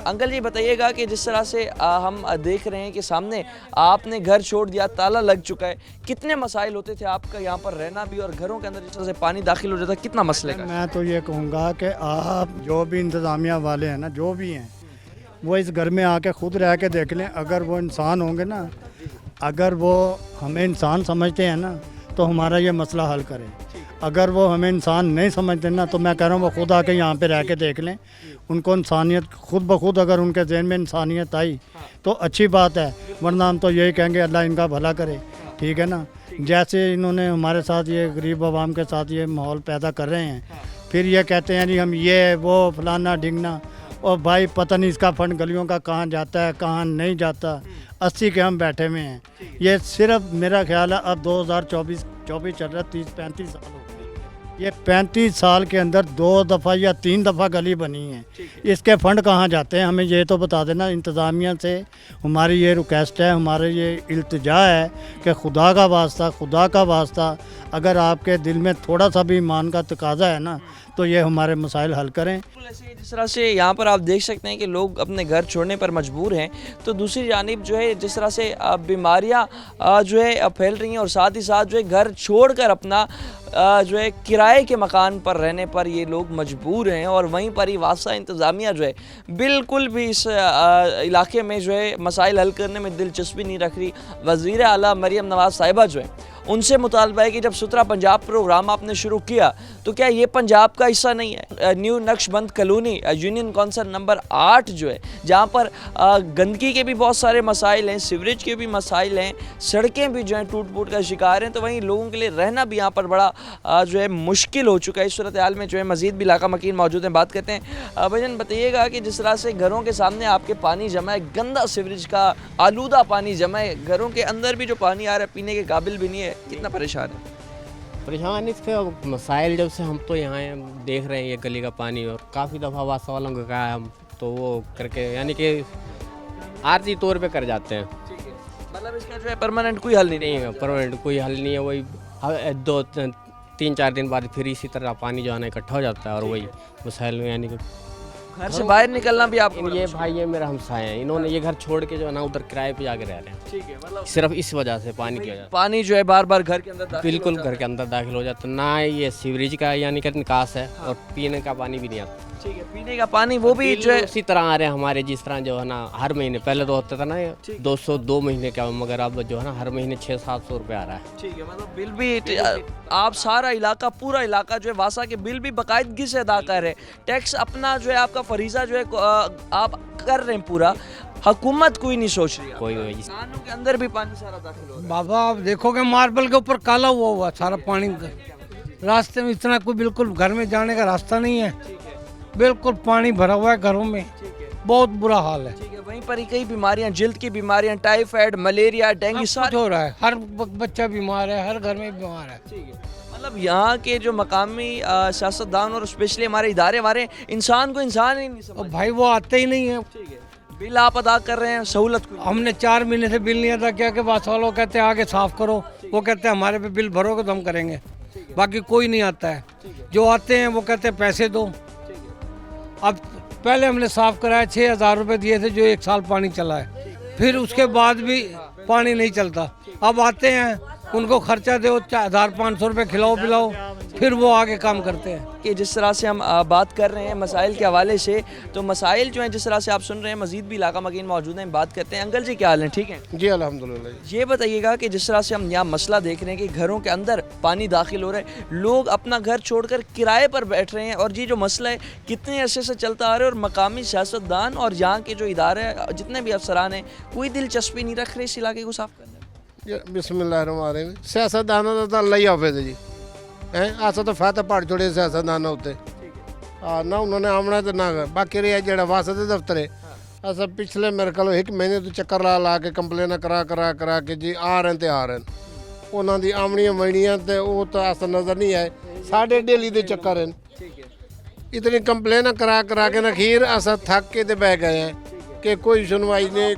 [SPEAKER 1] अंकल जी। बताइएगा कि जिस तरह से हम देख रहे हैं कि सामने आपने घर छोड़ दिया, ताला लग चुका है, कितने मसाइल होते थे आपका यहाँ पर रहना भी और घरों के अंदर जिस तरह से पानी दाखिल हो जाता है, कितना मसले का?
[SPEAKER 9] मैं तो ये कहूँगा कि आप जो भी इंतज़ामिया वाले हैं ना, जो भी हैं, वो इस घर में आके खुद रह के देख लें। अगर वो इंसान होंगे ना, अगर वो हमें इंसान समझते हैं ना, तो हमारा ये मसला हल करें। अगर वो हमें इंसान नहीं समझते ना, तो मैं कह रहा हूँ वो खुद आके यहाँ पे रह के देख लें। उनको इंसानियत खुद ब खुद, अगर उनके जहन में इंसानियत आई तो अच्छी बात है, वरना हम तो यही कहेंगे अल्लाह इनका भला करे। ठीक है ना, जैसे इन्होंने हमारे साथ ये गरीब आवाम के साथ ये माहौल पैदा कर रहे हैं, फिर ये कहते हैं जी हम ये वो फलाना ढिंगना। और भाई पता नहीं इसका फंड गलियों का कहाँ जाता है कहाँ नहीं जाता। 80 के हम बैठे हुए हैं। ये सिर्फ मेरा ख्याल है अब 2024 चल रहा है, 30-35 साल हो गए। ये 35 साल के अंदर 2 दफ़ा या 3 दफ़ा गली बनी है। इसके फंड कहाँ जाते हैं, हमें ये तो बता देना। इंतज़ामिया से हमारी ये रिक्वेस्ट है, हमारे ये इल्तिजा है कि खुदा का वास्ता अगर आपके दिल में थोड़ा सा भी ईमान का तकाजा है ना, तो ये हमारे मसाइल हल करें।
[SPEAKER 1] जिस तरह से यहाँ पर आप देख सकते हैं कि लोग अपने घर छोड़ने पर मजबूर हैं, तो दूसरी जानिब जो है जिस तरह से बीमारियाँ जो है फैल रही हैं, और साथ ही साथ जो है घर छोड़कर अपना जो है किराए के मकान पर रहने पर ये लोग मजबूर हैं। और वहीं पर ही वासा इंतज़ामिया जो है बिल्कुल भी इस इलाके में जो है मसाइल हल करने में दिलचस्पी नहीं रख रही। वज़ीर आला मरियम नवाज़ साहिबा जो है, उनसे मुतालबा है कि जब सुथरा पंजाब प्रोग्राम आपने शुरू किया, तो क्या ये पंजाब का हिस्सा नहीं है? New Naqshband colony union council number 8 जो है, जहाँ पर गंदगी के भी बहुत सारे मसाइल हैं, सीवरेज के भी मसाइल हैं, सड़कें भी जो हैं टूट फूट का शिकार हैं, तो वहीं लोगों के लिए रहना भी यहाँ पर बड़ा जो है मुश्किल हो चुका है। इस सूरत हाल में जो है मज़ीद भी इलाका मकीन मौजूद हैं, बात करते हैं। भजन बताइएगा कि जिस तरह से घरों के सामने आपके पानी जमा है, गंदा सीवरेज का आलूदा पानी जमा है, घरों के अंदर भी जो पानी आ रहा है पीने के काबिल भी नहीं है, कितना परेशान है?
[SPEAKER 10] परेशान इसके मसाइल जब से हम तो यहाँ देख रहे हैं ये गली का पानी, और काफ़ी दफ़ा वासा वालों को कहा है हम, तो वो करके यानी कि आर्जी तौर पे कर जाते हैं।
[SPEAKER 1] मतलब इसका जो है परमानेंट कोई हल नहीं
[SPEAKER 10] है, परमानेंट कोई हल नहीं है। वही 2-3-4 दिन बाद फिर इसी तरह पानी जो है ना इकट्ठा हो जाता है, और वही मसाइल में यानी कि
[SPEAKER 1] घर से बाहर निकलना भी आपको।
[SPEAKER 10] ये भाई ये मेरा हमसाया है, इन्होंने ये घर छोड़ के जो है ना उधर किराए पे जाके रह रहे हैं।
[SPEAKER 1] ठीक है, मतलब
[SPEAKER 10] सिर्फ इस वजह से पानी की वजह,
[SPEAKER 1] पानी जो है बार बार घर के अंदर
[SPEAKER 10] बिल्कुल घर के अंदर दाखिल हो जाता, ना ये सीवरेज का यानी कि निकास है, और पीने का पानी भी नहीं आता।
[SPEAKER 1] ठीक है, पीने का पानी वो भी जो है
[SPEAKER 10] उसी तरह आ रहे हैं हमारे, जिस तरह जो है ना हर महीने, पहले तो होता था ना 202 महीने का, मगर अब जो है ना हर महीने 600-700 रुपये आ रहा है।
[SPEAKER 1] ठीक है, मतलब बिल भी आप सारा इलाका, पूरा इलाका जो है वासा के बिल भी बाकायदगी से अदा कर रहे हैं। टैक्स अपना जो है आपका फरीजा जो है आप कर रहे हैं पूरा, हुकूमत कोई नहीं सोच रही।
[SPEAKER 10] कोई
[SPEAKER 1] किसानों के अंदर भी पानी सारा दाखिल हो रहा है।
[SPEAKER 11] बाबा आप देखोगे मार्बल के ऊपर काला हुआ सारा पानी, रास्ते में इतना कोई बिल्कुल घर में जाने का रास्ता नहीं है, बिल्कुल पानी भरा हुआ है घरों में, बहुत बुरा हाल है।
[SPEAKER 1] ठीक है, वहीं पर ही कई बीमारियां, जल्द की बीमारियां, टाइफाइड, मलेरिया, डेंगू सब
[SPEAKER 11] हो रहा है, हर बच्चा बीमार है, हर घर में बीमार है।
[SPEAKER 1] ठीक है, मतलब यहाँ के जो मकामी सियासतदान और स्पेशली हमारे इदारे, हमारे इंसान को इंसान ही नहीं समझते।
[SPEAKER 11] भाई वो आते ही नहीं है।
[SPEAKER 1] ठीक है, बिल आप अदा कर रहे हैं, सहूलत को
[SPEAKER 11] हमने 4 महीने से बिल नहीं अदा किया कि बात वालों कहते हैं आगे साफ करो, वो कहते हैं हमारे पे बिल भरोगे तो हम करेंगे, बाकी कोई नहीं आता है। जो आते हैं वो कहते हैं पैसे दो। अब पहले हमने साफ कराया 6,000 रुपये दिए थे, जो 1 साल पानी चला है, फिर उसके बाद भी पानी नहीं चलता। अब आते हैं, उनको खर्चा दो, 1,500 रुपये खिलाओ पिलाओ, फिर वो आगे काम करते हैं।
[SPEAKER 1] कि जिस तरह से हम बात कर रहे हैं मसाइल के हवाले से, तो मसाइल जो हैं जिस तरह से आप सुन रहे हैं, मजीद भी इलाका मकीन मौजूद हैं, बात करते हैं। अंकल जी क्या हाल है, ठीक है?
[SPEAKER 3] जी अल्हम्दुलिल्लाह।
[SPEAKER 1] ये बताइएगा कि जिस तरह से हम यहाँ मसला देख रहे हैं कि घरों के अंदर पानी दाखिल हो रहा है, लोग अपना घर छोड़कर किराए पर बैठ रहे हैं, और ये जो मसला है कितने अरसे से चलता आ रहा है, और मकामी सियासतदान और यहाँ के जो इदारे जितने भी अफसरान हैं कोई दिलचस्पी नहीं रख रहे इस इलाके को साफ करने में।
[SPEAKER 3] बिस्मिल्लाहिर्रहमानिर्रहीम। सियासतदाना दा तां अल्लाह ही हाफिज़ जी हैं, अस तो फायदा पड़ छोड़े सियासतदाना उत्ते। हाँ ना उन्होंने आमना तो ना बाकी रहा जेड़ा वासद दफ्तर है, अस पिछले मेरे ख्याल 1 महीने तो चक्कर ला के कंप्लेन करा के जी आ रहे ते आ रहे उन्हों दी आमनियां मणियां ते वो तो अस नज़र नहीं आए, साढ़े डेली दे चक्कर हैं। इतनी कंप्लेन करा के न खीर अस थक के ते बह गए हैं कि कोई सुनवाई नहीं,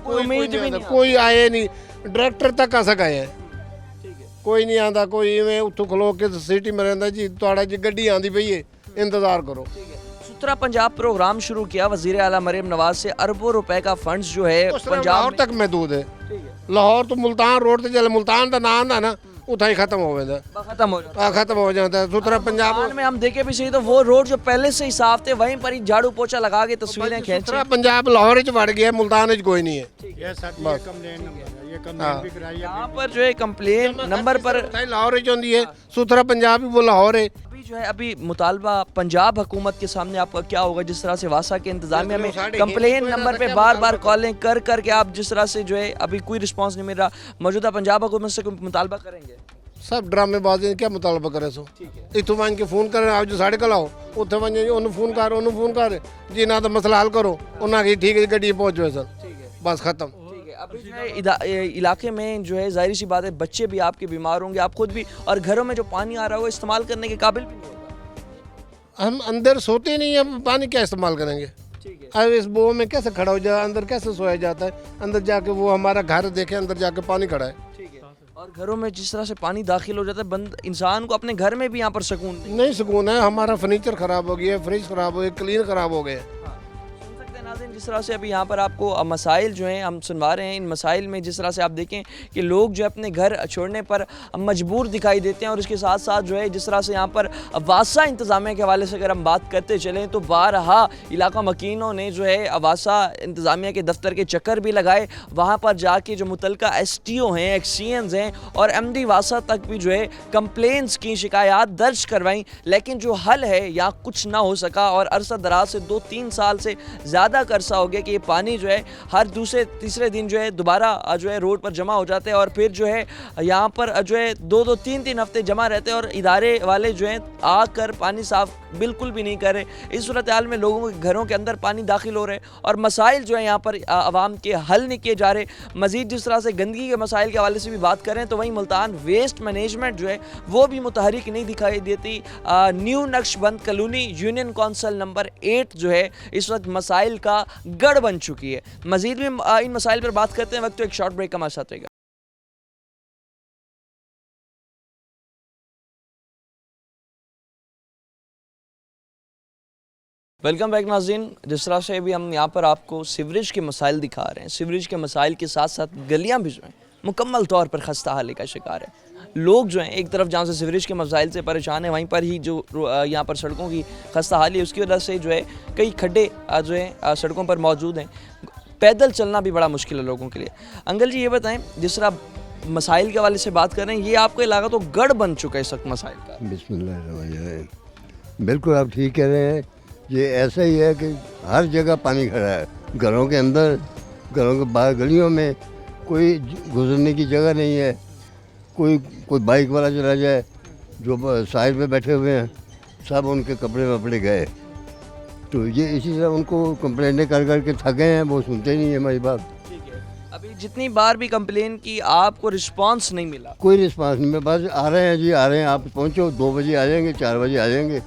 [SPEAKER 3] कोई आए नहीं, डायरेक्टर तक अस गए हैं, कोई नहीं आता, कोई इवें उतों खलो के सिटी में रहता जी थोड़ा जी गड्डी आती पई है, इंतजार करो।
[SPEAKER 1] सुथरा पंजाब प्रोग्राम शुरू किया वज़ीर आला मरीम नवाज से, अरबों रुपए का फंड्स जो है पंजाब
[SPEAKER 3] लाहौर तक महदूद है। लाहौर तो मुल्तान रोड से जल मुल्तान का नाम था ना उतना ही खत्म हो जाता, खत्म हो जाता है। सुथरा पंजाब
[SPEAKER 1] में हम देखे भी सही तो वो रोड जो पहले से ही साफ थे वहीं पर ही झाड़ू पोछा लगा के तस्वीरें खींचे।
[SPEAKER 3] सुथरा पंजाब लाहौर च बढ़ गया, मुल्तान च कोई नहीं है।
[SPEAKER 1] यहाँ पर जो है कंप्लेन नंबर पर
[SPEAKER 3] लाहौर च होती है, सुथरा पंजाब भी वो लाहौर है।
[SPEAKER 1] जो है अभी मुतालबा पंजाब हुकूमत के सामने आपका क्या होगा, जिस तरह से वासा के इंतजामिया में कंप्लेन नंबर पे बार कॉलें कर के आप जिस तरह से जो है अभी कोई रिस्पांस नहीं मिल रहा, मौजूदा पंजाब हुकूमत से कोई मुतालबा करेंगे?
[SPEAKER 3] सब ड्रामेबाजी क्या मुतालबा करे सो, इतों वन के फोन करें आप जो साढ़े कल आओ उत्थे वन उन्होंने फोन कर जी ना तो मसला हल करो, उन्होंने ठीक है गड्डी पहुँच जाए सर, बस खत्म।
[SPEAKER 1] अभी जो है इलाके में जो है जाहिर सी बात है बच्चे भी आपके बीमार होंगे, आप खुद भी, और घरों में जो पानी आ रहा होगा इस्तेमाल करने के काबिल भी नहीं होगा।
[SPEAKER 3] हम अंदर सोते नहीं हैं, पानी क्या इस्तेमाल करेंगे? अब इस बो में कैसे खड़ा हो जाए, अंदर कैसे सोया जाता है? अंदर जाके वो हमारा घर देखे, अंदर जाके पानी खड़ा है।
[SPEAKER 1] और घरों में जिस तरह से पानी दाखिल हो जाता है, बंद इंसान को अपने घर में भी यहाँ पर सुकून
[SPEAKER 3] नहीं सुकून है। हमारा फर्नीचर ख़राब हो गया, फ्रिज ख़राब हो गया, क्लीन ख़राब हो गया।
[SPEAKER 1] नाज़रीन जिस तरह से अभी यहाँ पर आपको मसाइल जो हैं हम सुनवा रहे हैं, इन मसाइल में जिस तरह से आप देखें कि लोग जो अपने घर छोड़ने पर मजबूर दिखाई देते हैं, और इसके साथ साथ जो है जिस तरह से यहाँ पर वासा इंतज़ामिया के हवाले से अगर हम बात करते चलें तो बारहा इलाका मकीनों ने जो है वासा इंतज़ामिया के दफ्तर के चक्कर भी लगाए, वहाँ पर जाके जो मुतलका STO हैं, एक्सीएंस हैं और MD वासा तक भी जो है कंप्लेंट्स की, शिकायत दर्ज करवाई, लेकिन जो हल है यहाँ कुछ ना हो सका। और अरसा दराज से 2-3 साल से ज़्यादा अरसा हो गया कि ये पानी जो है हर दूसरे तीसरे दिन जो है दोबारा जो है रोड पर जमा हो जाते हैं, और फिर जो है यहाँ पर जो है 2-2, 3-3 हफ्ते जमा रहते हैं, और इदारे वाले जो हैं आकर पानी साफ बिल्कुल भी नहीं कर रहे। इस सूरत हाल में लोगों के घरों के अंदर पानी दाखिल हो रहे हैं, और मसाइल जो है यहाँ पर आवाम के हल नहीं किए जा रहे। मजीद जिस तरह से गंदगी के मसाइल के हवाले से भी बात करें तो वहीं मुल्तान वेस्ट मैनेजमेंट जो है वो भी मुतहरिक नहीं दिखाई देती। New Naqshband colony union council number 8 जो है इस वक्त मसाइल का गढ़ बन चुकी है। मजीद में इन मसाइल पर बात करते हैं, वक्त तो एक शॉर्ट ब्रेक का हमारे साथ रहेगा। वेलकम बैक नाज़रीन। जिस तरह से अभी हम यहाँ पर आपको सीवरेज के मसाइल दिखा रहे हैं, सीवरेज के मसाइल के साथ साथ गलियाँ भी जो हैं मुकम्मल तौर पर खस्ता हाली का शिकार है। लोग जो हैं एक तरफ जहाँ से सीवरेज के मसाइल से परेशान हैं, वहीं पर ही जो यहाँ पर सड़कों की खस्ता हाली है उसकी वजह से जो है कई खड्डे जो है सड़कों पर मौजूद हैं, पैदल चलना भी बड़ा मुश्किल है लोगों के लिए। अंकल जी ये बताएं, जिस तरह मसाइल के वाले से बात कर रहे हैं, ये आपका इलाका तो गढ़ बन चुका है इस वक्त मसाइल का।
[SPEAKER 12] बिस्मिल्लाह, बिल्कुल आप ठीक कह रहे हैं। ये ऐसा ही है कि हर जगह पानी खड़ा है, घरों के अंदर, घरों के बाहर, गलियों में कोई गुजरने की जगह नहीं है। कोई बाइक वाला चला जाए, जो साइड पे बैठे हुए हैं सब उनके कपड़े वपड़े गए। तो ये इसी तरह उनको कंप्लेंटें कर के थके हैं, वो सुनते ही नहीं है हमारी बात।
[SPEAKER 1] अभी जितनी बार भी कंप्लेन की आपको रिस्पांस नहीं मिला?
[SPEAKER 12] कोई रिस्पांस नहीं, बस आ रहे हैं जी, आ रहे हैं, आप पहुँचो, 2 बजे आ जाएंगे, 4 बजे आ जाएंगे,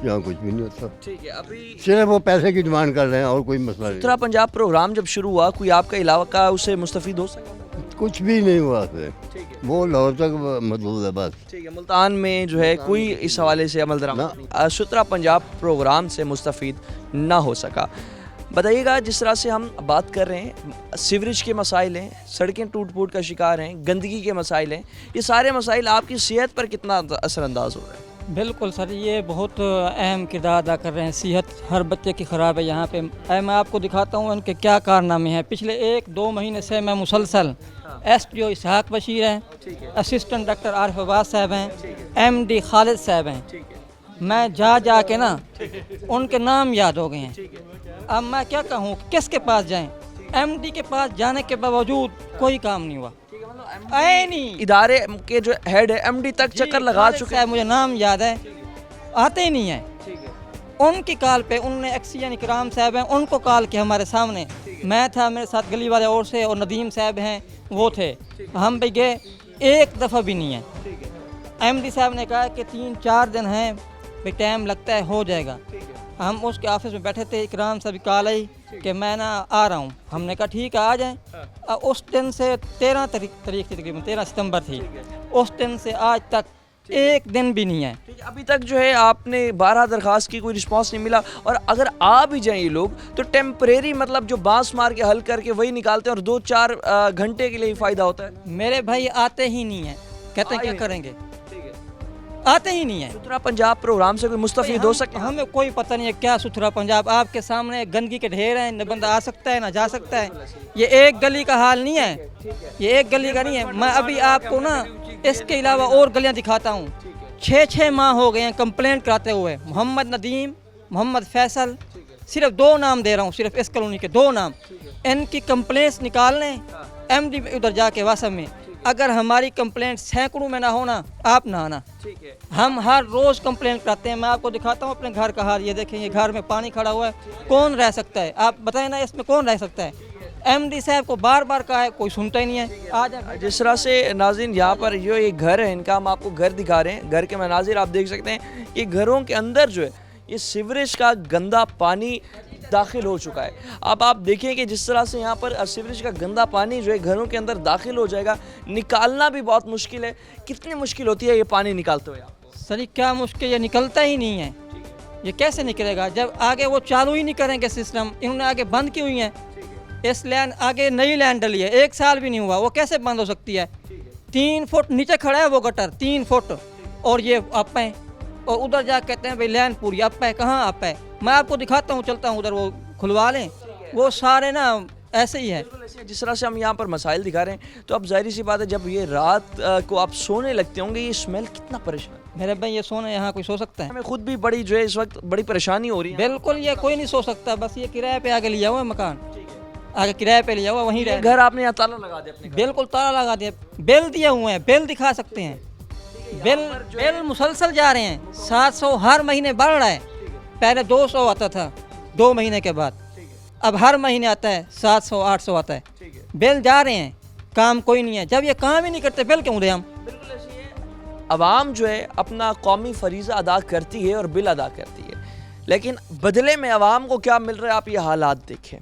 [SPEAKER 12] यहाँ कुछ भी नहीं होता।
[SPEAKER 1] ठीक है, अभी
[SPEAKER 12] सिर्फ वो पैसे की डिमांड कर रहे हैं और कोई मसला नहीं।
[SPEAKER 1] सुथरा पंजाब प्रोग्राम जब शुरू हुआ, कोई आपका इलाका उससे मुस्तफीद हो सका?
[SPEAKER 12] कुछ भी नहीं हुआ से
[SPEAKER 1] ठीक है
[SPEAKER 12] वो लाहौर तक महदूद है बस।
[SPEAKER 1] ठीक है, मुल्तान में जो है कोई इस हवाले से अमल दरामद नहीं। सुतरा पंजाब प्रोग्राम से मुस्तफ़ीद ना हो सका। बताइएगा, जिस तरह से हम बात कर रहे हैं, सीवरेज के मसाइल हैं, सड़कें टूट फूट का शिकार हैं, गंदगी के मसाइल हैं, ये सारे मसाइल आपकी सेहत पर कितना असरअंदाज हो रहा है?
[SPEAKER 13] बिल्कुल सर, ये बहुत अहम किरदार अदा कर रहे हैं। सेहत हर बच्चे की ख़राब है यहाँ पे। मैं आपको दिखाता हूँ उनके क्या कारनामे हैं। पिछले 1-2 महीने से मैं मुसलसल SDO इसहाक बशीर हैं, असिस्टेंट डॉक्टर आरिफ अब्बास साहब हैं, MD खालिद साहब हैं, मैं जा के ना उनके नाम याद हो गए हैं। अब मैं क्या कहूँ, किसके पास जाएं? MD के पास जाने के बावजूद कोई काम नहीं हुआ। आए नहीं,
[SPEAKER 1] इदारे के जो हेड है MD तक चक्कर लगा चुके हैं,
[SPEAKER 13] मुझे नाम याद है, आते ही नहीं है। उनकी कॉल पे उन्होंने एक्सीजन इकराम साहब हैं, उनको कॉल किया हमारे सामने। मैं था, मेरे साथ गली वाले और से और नदीम साहब हैं, वो थे। हम भी गए, एक दफ़ा भी नहीं है। MD साहब ने कहा कि 3-4 दिन हैं भाई, टाइम लगता है, हो जाएगा। हम उसके ऑफिस में बैठे थे, इकराम साहब की कॉल आई कि मैं ना आ रहा हूँ। हमने कहा ठीक है, आ जाएं। उस दिन से 13 तारीख थी, तकरीबन 13 सितंबर थी, उस दिन से आज तक एक दिन भी नहीं है।
[SPEAKER 1] अभी तक जो है आपने 12 दरखास्त की, कोई रिस्पांस नहीं मिला। और अगर आ भी जाएं ये लोग तो टेम्परेरी, मतलब जो बांस मार के हल करके वही निकालते हैं और 2-4 घंटे के लिए ही फ़ायदा होता है।
[SPEAKER 13] मेरे भाई आते ही नहीं है, कहते हैं क्या करेंगे, आते ही नहीं है।
[SPEAKER 1] सुथरा पंजाब प्रोग्राम से कोई मुस्तफ़ीद हो सकता है?
[SPEAKER 13] हमें कोई पता नहीं है क्या सुथरा पंजाब। आपके सामने गंदगी के ढेर हैं, न बंदा आ सकता है ना जा सकता है। ये एक गली का हाल नहीं है, ये एक गली का नहीं है। मैं अभी आपको ना इसके अलावा और गलियां दिखाता हूँ। 6-6 माह हो गए हैं कंप्लेंट कराते हुए। मोहम्मद नदीम, मोहम्मद फैसल, सिर्फ 2 नाम दे रहा हूँ, सिर्फ इस कॉलोनी के 2 नाम। इनकी कंप्लेंट्स निकाल लें MD उधर जाके वासम में। अगर हमारी कंप्लेंट सैकड़ों में ना होना, आप ना आना।
[SPEAKER 1] ठीक है,
[SPEAKER 13] हम हर रोज़ कंप्लेंट करते हैं। मैं आपको दिखाता हूँ अपने घर का हाल। ये देखें, ये घर में पानी खड़ा हुआ है, कौन रह सकता है? आप बताएं ना, इसमें कौन रह सकता है? MD साहब को बार बार कहा है, कोई सुनता ही नहीं है। आज
[SPEAKER 1] जिस तरह से नाज़रीन यहाँ पर जो ये घर है इनका, हम आपको घर दिखा रहे हैं। घर के मनाजिर आप देख सकते हैं। ये घरों के अंदर जो है ये सीवरेज का गंदा पानी दाखिल हो चुका है। अब आप देखें कि जिस तरह से यहाँ पर सीवरेज का गंदा पानी जो है घरों के अंदर दाखिल हो जाएगा, निकालना भी बहुत मुश्किल है। कितनी मुश्किल होती है ये पानी निकालते हुए आपको?
[SPEAKER 13] सर क्या मुश्किल, ये निकलता ही नहीं है। ये कैसे निकलेगा जब आगे वो चालू ही नहीं करेंगे सिस्टम? इन्होंने आगे बंद की हुई हैं। इस लैंड आगे नई लैंड डली है, 1 साल भी नहीं हुआ, वो कैसे बंद हो सकती है? 3 फुट नीचे खड़ा है वो गटर, 3 फुट, और ये अप है। और उधर जा कहते हैं भाई लैंड पूरी अप है। कहाँ अप है? मैं आपको दिखाता हूँ, चलता हूँ उधर, वो खुलवा लें। वो सारे ना ऐसे ही है।
[SPEAKER 1] जिस तरह से हम यहाँ पर मसाइल दिखा रहे हैं, तो अब जाहिर सी बात है जब ये रात को आप सोने लगते होंगे, ये स्मेल कितना परेशान।
[SPEAKER 13] मेरे भाई ये सोने यहाँ कोई सो सकता है?
[SPEAKER 1] हमें खुद भी बड़ी जो है इस वक्त बड़ी परेशानी हो रही है।
[SPEAKER 13] बिल्कुल, ये कोई नहीं सो सकता। बस ये किराए पे आगे लिया हुआ है मकान, आगे किराए पे लिया हुआ, वहीं रह।
[SPEAKER 1] घर आपने यहाँ ताला लगा दिया अपने?
[SPEAKER 13] बिल्कुल ताला लगा दिया, बिल दिए हुए हैं, बिल दिखा सकते हैं। बिल मुसलसल जा रहे हैं, 700 हर महीने बढ़ रहा है। पहले 200 आता था 2 महीने के बाद, अब हर महीने आता है 700-800 आता है। बिल जा रहे हैं, काम कोई नहीं है। जब ये काम ही नहीं करते, बिल क्यों दें हम?
[SPEAKER 1] अवाम जो है अपना कौमी फरीज़ा अदा करती है और बिल अदा करती है, लेकिन बदले में अवाम को क्या मिल रहा है? आप ये हालात देखें।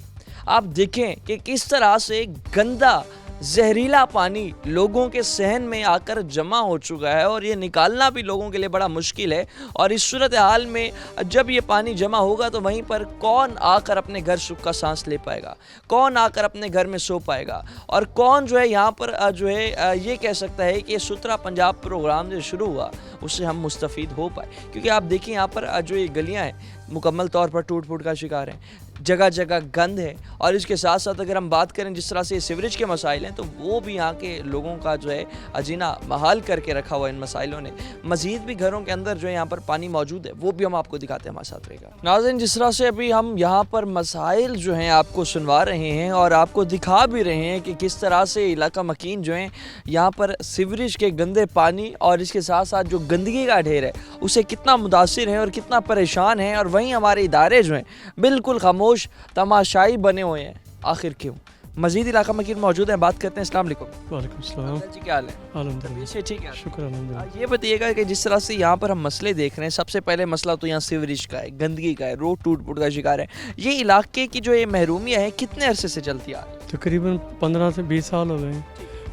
[SPEAKER 1] आप देखें कि किस तरह से गंदा जहरीला पानी लोगों के सहन में आकर जमा हो चुका है और ये निकालना भी लोगों के लिए बड़ा मुश्किल है। और इस सूरत हाल में जब ये पानी जमा होगा तो वहीं पर कौन आकर अपने घर सुख का सांस ले पाएगा, कौन आकर अपने घर में सो पाएगा, और कौन जो है यहाँ पर जो है ये कह सकता है कि सुथरा पंजाब प्रोग्राम जो शुरू हुआ उससे हम मुस्तफ़ीद हो पाए। क्योंकि आप देखिए यहाँ पर जो ये गलियाँ हैं मुकम्मल तौर पर टूट फूट का शिकार हैं, जगह जगह गंद है। और इसके साथ साथ अगर हम बात करें जिस तरह से सीवरेज के मसाइल हैं, तो वो भी यहाँ के लोगों का जो है अजीना महाल करके रखा हुआ इन मसाइलों ने। मज़ीद भी घरों के अंदर जो है यहाँ पर पानी मौजूद है, वो भी हम आपको दिखाते हैं, हमारे साथ रहेगा। नाज़रीन, जिस तरह से अभी हम यहाँ पर मसाइल जो हैं आपको सुनवा रहे हैं और आपको दिखा भी रहे हैं कि किस तरह से इलाका मकीन जो हैं यहाँ पर सीवरेज के गंदे पानी और इसके साथ साथ जो गंदगी का ढेर है उसे कितना मुतासिर है और कितना परेशान है। और वहीं हमारे इदारे जो हैं बिल्कुल खामोश तमाशाई बने हुए हैं। आखिर क्यों? मजीद इलाका मकीन मौजूद है, बात करते हैं। अस्सलाम वालेकुम।
[SPEAKER 14] वालेकुम सलाम
[SPEAKER 1] जी, क्या हाल है?
[SPEAKER 14] अल्हम्दुलिल्लाह,
[SPEAKER 1] ठीक है,
[SPEAKER 14] शुक्र अल्हम्दुलिल्लाह।
[SPEAKER 1] ये बताइएगा कि जिस तरह से यहाँ पर हम मसले देख रहे हैं, सबसे पहले मसला तो यहाँ सीवरेज का है, गंदगी का है, रोड टूट फूट का शिकार है। ये इलाके की जो ये महरूमिया है कितने अरसे से चलती आ रही है?
[SPEAKER 14] तकरीबन 15 से 20 साल हो गए हैं।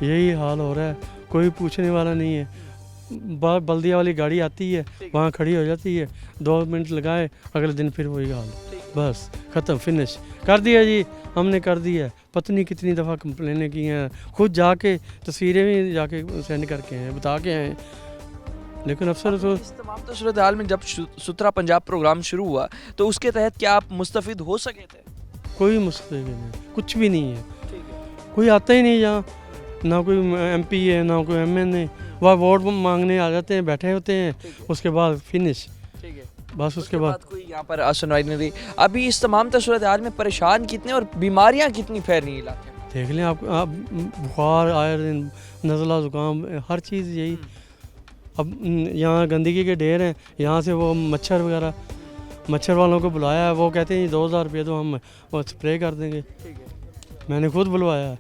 [SPEAKER 11] यही हाल हो रहा है, कोई पूछने वाला नहीं है। बल्दिया वाली गाड़ी आती है, वहाँ खड़ी हो जाती है, 2 मिनट लगाए, अगले दिन फिर वही हाल, बस ख़त्म, फिनिश कर दिया जी, हमने कर दिया है। पता नहीं कितनी दफ़ा कंप्लेनें की हैं, खुद जाके तस्वीरें भी जाके सेंड करके हैं, बता के हैं, लेकिन अफसर तो
[SPEAKER 1] इस तमाम सूरत हाल में जब सुथरा पंजाब प्रोग्राम शुरू हुआ तो उसके तहत क्या आप मुस्तफ़िद हो सके थे?
[SPEAKER 11] कोई मुश्किल नहीं, कुछ भी नहीं है, कोई आता ही नहीं यहाँ, ना कोई MP है ना कोई MN, वह वोट मांगने आ जाते हैं, बैठे होते हैं, उसके बाद फिनिश, बस उसके बाद
[SPEAKER 1] कोई यहाँ पर सुनवाई नहीं रही। अभी इस तमाम सूरत हाल में परेशान कितने और बीमारियाँ कितनी फैल रही इलाके में?
[SPEAKER 11] देख लें आप बुखार आए दिन, नज़ला ज़ुकाम, हर चीज़ यही। अब यहाँ गंदगी के ढेर हैं, यहाँ से वो मच्छर वगैरह, मच्छर वालों को बुलाया है, वो कहते हैं 2000 रुपये तो हम वो स्प्रे कर देंगे, मैंने खुद बुलवाया है,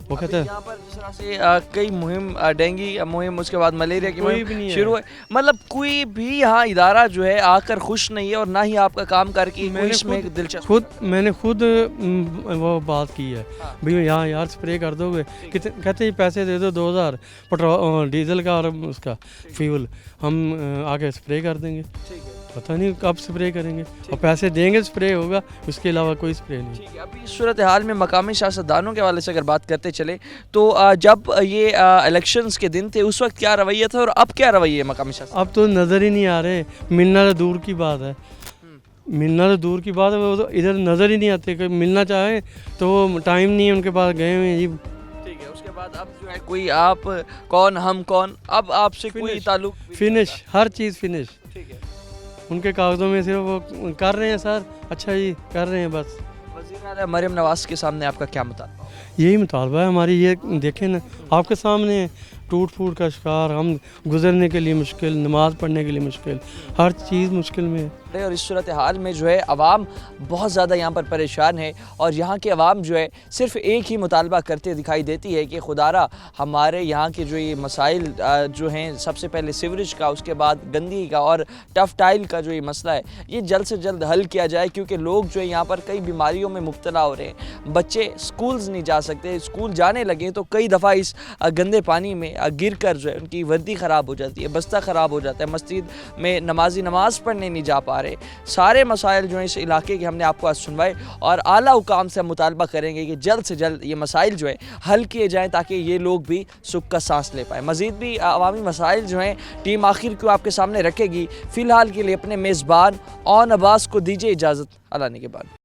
[SPEAKER 11] वो कहते हैं
[SPEAKER 1] यहाँ पर जिस तरह से कई मुहिम डेंगू मुहिम, उसके बाद मलेरिया की
[SPEAKER 11] कोई
[SPEAKER 1] मुहिम
[SPEAKER 11] भी नहीं है।
[SPEAKER 1] शुरू है, मतलब कोई भी यहाँ इदारा जो है आकर खुश नहीं है और ना ही आपका काम करके कोई इसमें दिलचस्पी।
[SPEAKER 11] मैंने खुद वो बात की है, भैया यहाँ यार स्प्रे कर दोगे, कितने कहते हैं पैसे दे दो 2000 पेट्रोल डीजल का और उसका फ्यूल, हम आके स्प्रे कर देंगे, पता नहीं कब स्प्रे करेंगे, और पैसे देंगे स्प्रे होगा, उसके अलावा कोई स्प्रे नहीं।
[SPEAKER 1] अभी इस सूरत हाल में मकामी सियासतदानों के हवाले से अगर बात करते चले तो जब ये इलेक्शंस के दिन थे उस वक्त क्या रवैया था और अब क्या रवैया है मकामी सियासत?
[SPEAKER 11] अब तो नज़र ही नहीं आ रहे, मिलना तो दूर की बात है, मिलना तो दूर की बात है, वो तो इधर नज़र ही नहीं आते, कोई मिलना चाहे तो वो टाइम नहीं है उनके पास, गए हुए हैं जी।
[SPEAKER 1] ठीक है, उसके बाद अब जो है कोई आप कौन हम कौन, अब आपसे कोई ताल्लुक,
[SPEAKER 11] फिनिश, हर चीज़ फिनिश,
[SPEAKER 1] ठीक है,
[SPEAKER 11] उनके कागज़ों में सिर्फ वो कर रहे हैं सर, अच्छा जी कर रहे हैं बस।
[SPEAKER 1] वज़ीर आला मरियम नवाज़ के सामने आपका क्या मुतालबा?
[SPEAKER 11] यही मुतालबा है हमारी, ये देखें ना आपके सामने है, टूट फूट का शिकार, हम गुजरने के लिए मुश्किल, नमाज़ पढ़ने के लिए मुश्किल, हर चीज़ मुश्किल में है।
[SPEAKER 1] और इस सूरत हाल में जो है अवाम बहुत ज़्यादा यहाँ पर परेशान है और यहाँ के अवाम जो है सिर्फ एक ही मुतालबा करते दिखाई देती है कि खुदारा हमारे यहाँ के जो ये मसाइल जो हैं, सबसे पहले सीवरेज का, उसके बाद गंदगी का और टफ टाइल का जो ये मसला है, ये जल्द से जल्द हल किया जाए, क्योंकि लोग जो है यहाँ पर कई बीमारियों में मुब्तला हो रहे हैं, बच्चे स्कूल्स नहीं जा सकते, स्कूल जाने लगे तो कई दफ़ा इस गंदे पानी में गिर कर जो है उनकी वर्दी ख़राब हो जाती है, बस्ता ख़राब हो जाता है, मस्जिद में नमाजी नमाज़ पढ़ने नहीं जा पा रहे। सारे मसाइल जो हैं इस इलाके के हमने आपको आज सुनवाए और आला हुकाम से मुतालबा करेंगे कि जल्द से जल्द ये मसाइल जो है हल किए जाएँ ताकि ये लोग भी सुख का सांस ले पाएँ। मज़ीद भी अवामी मसाइल जो हैं टीम आखिर क्यों आपके सामने रखेगी। फ़िलहाल के लिए अपने मेज़बान ऑन अब्बास को दीजिए इजाज़त, अल्लाह ने के बाद।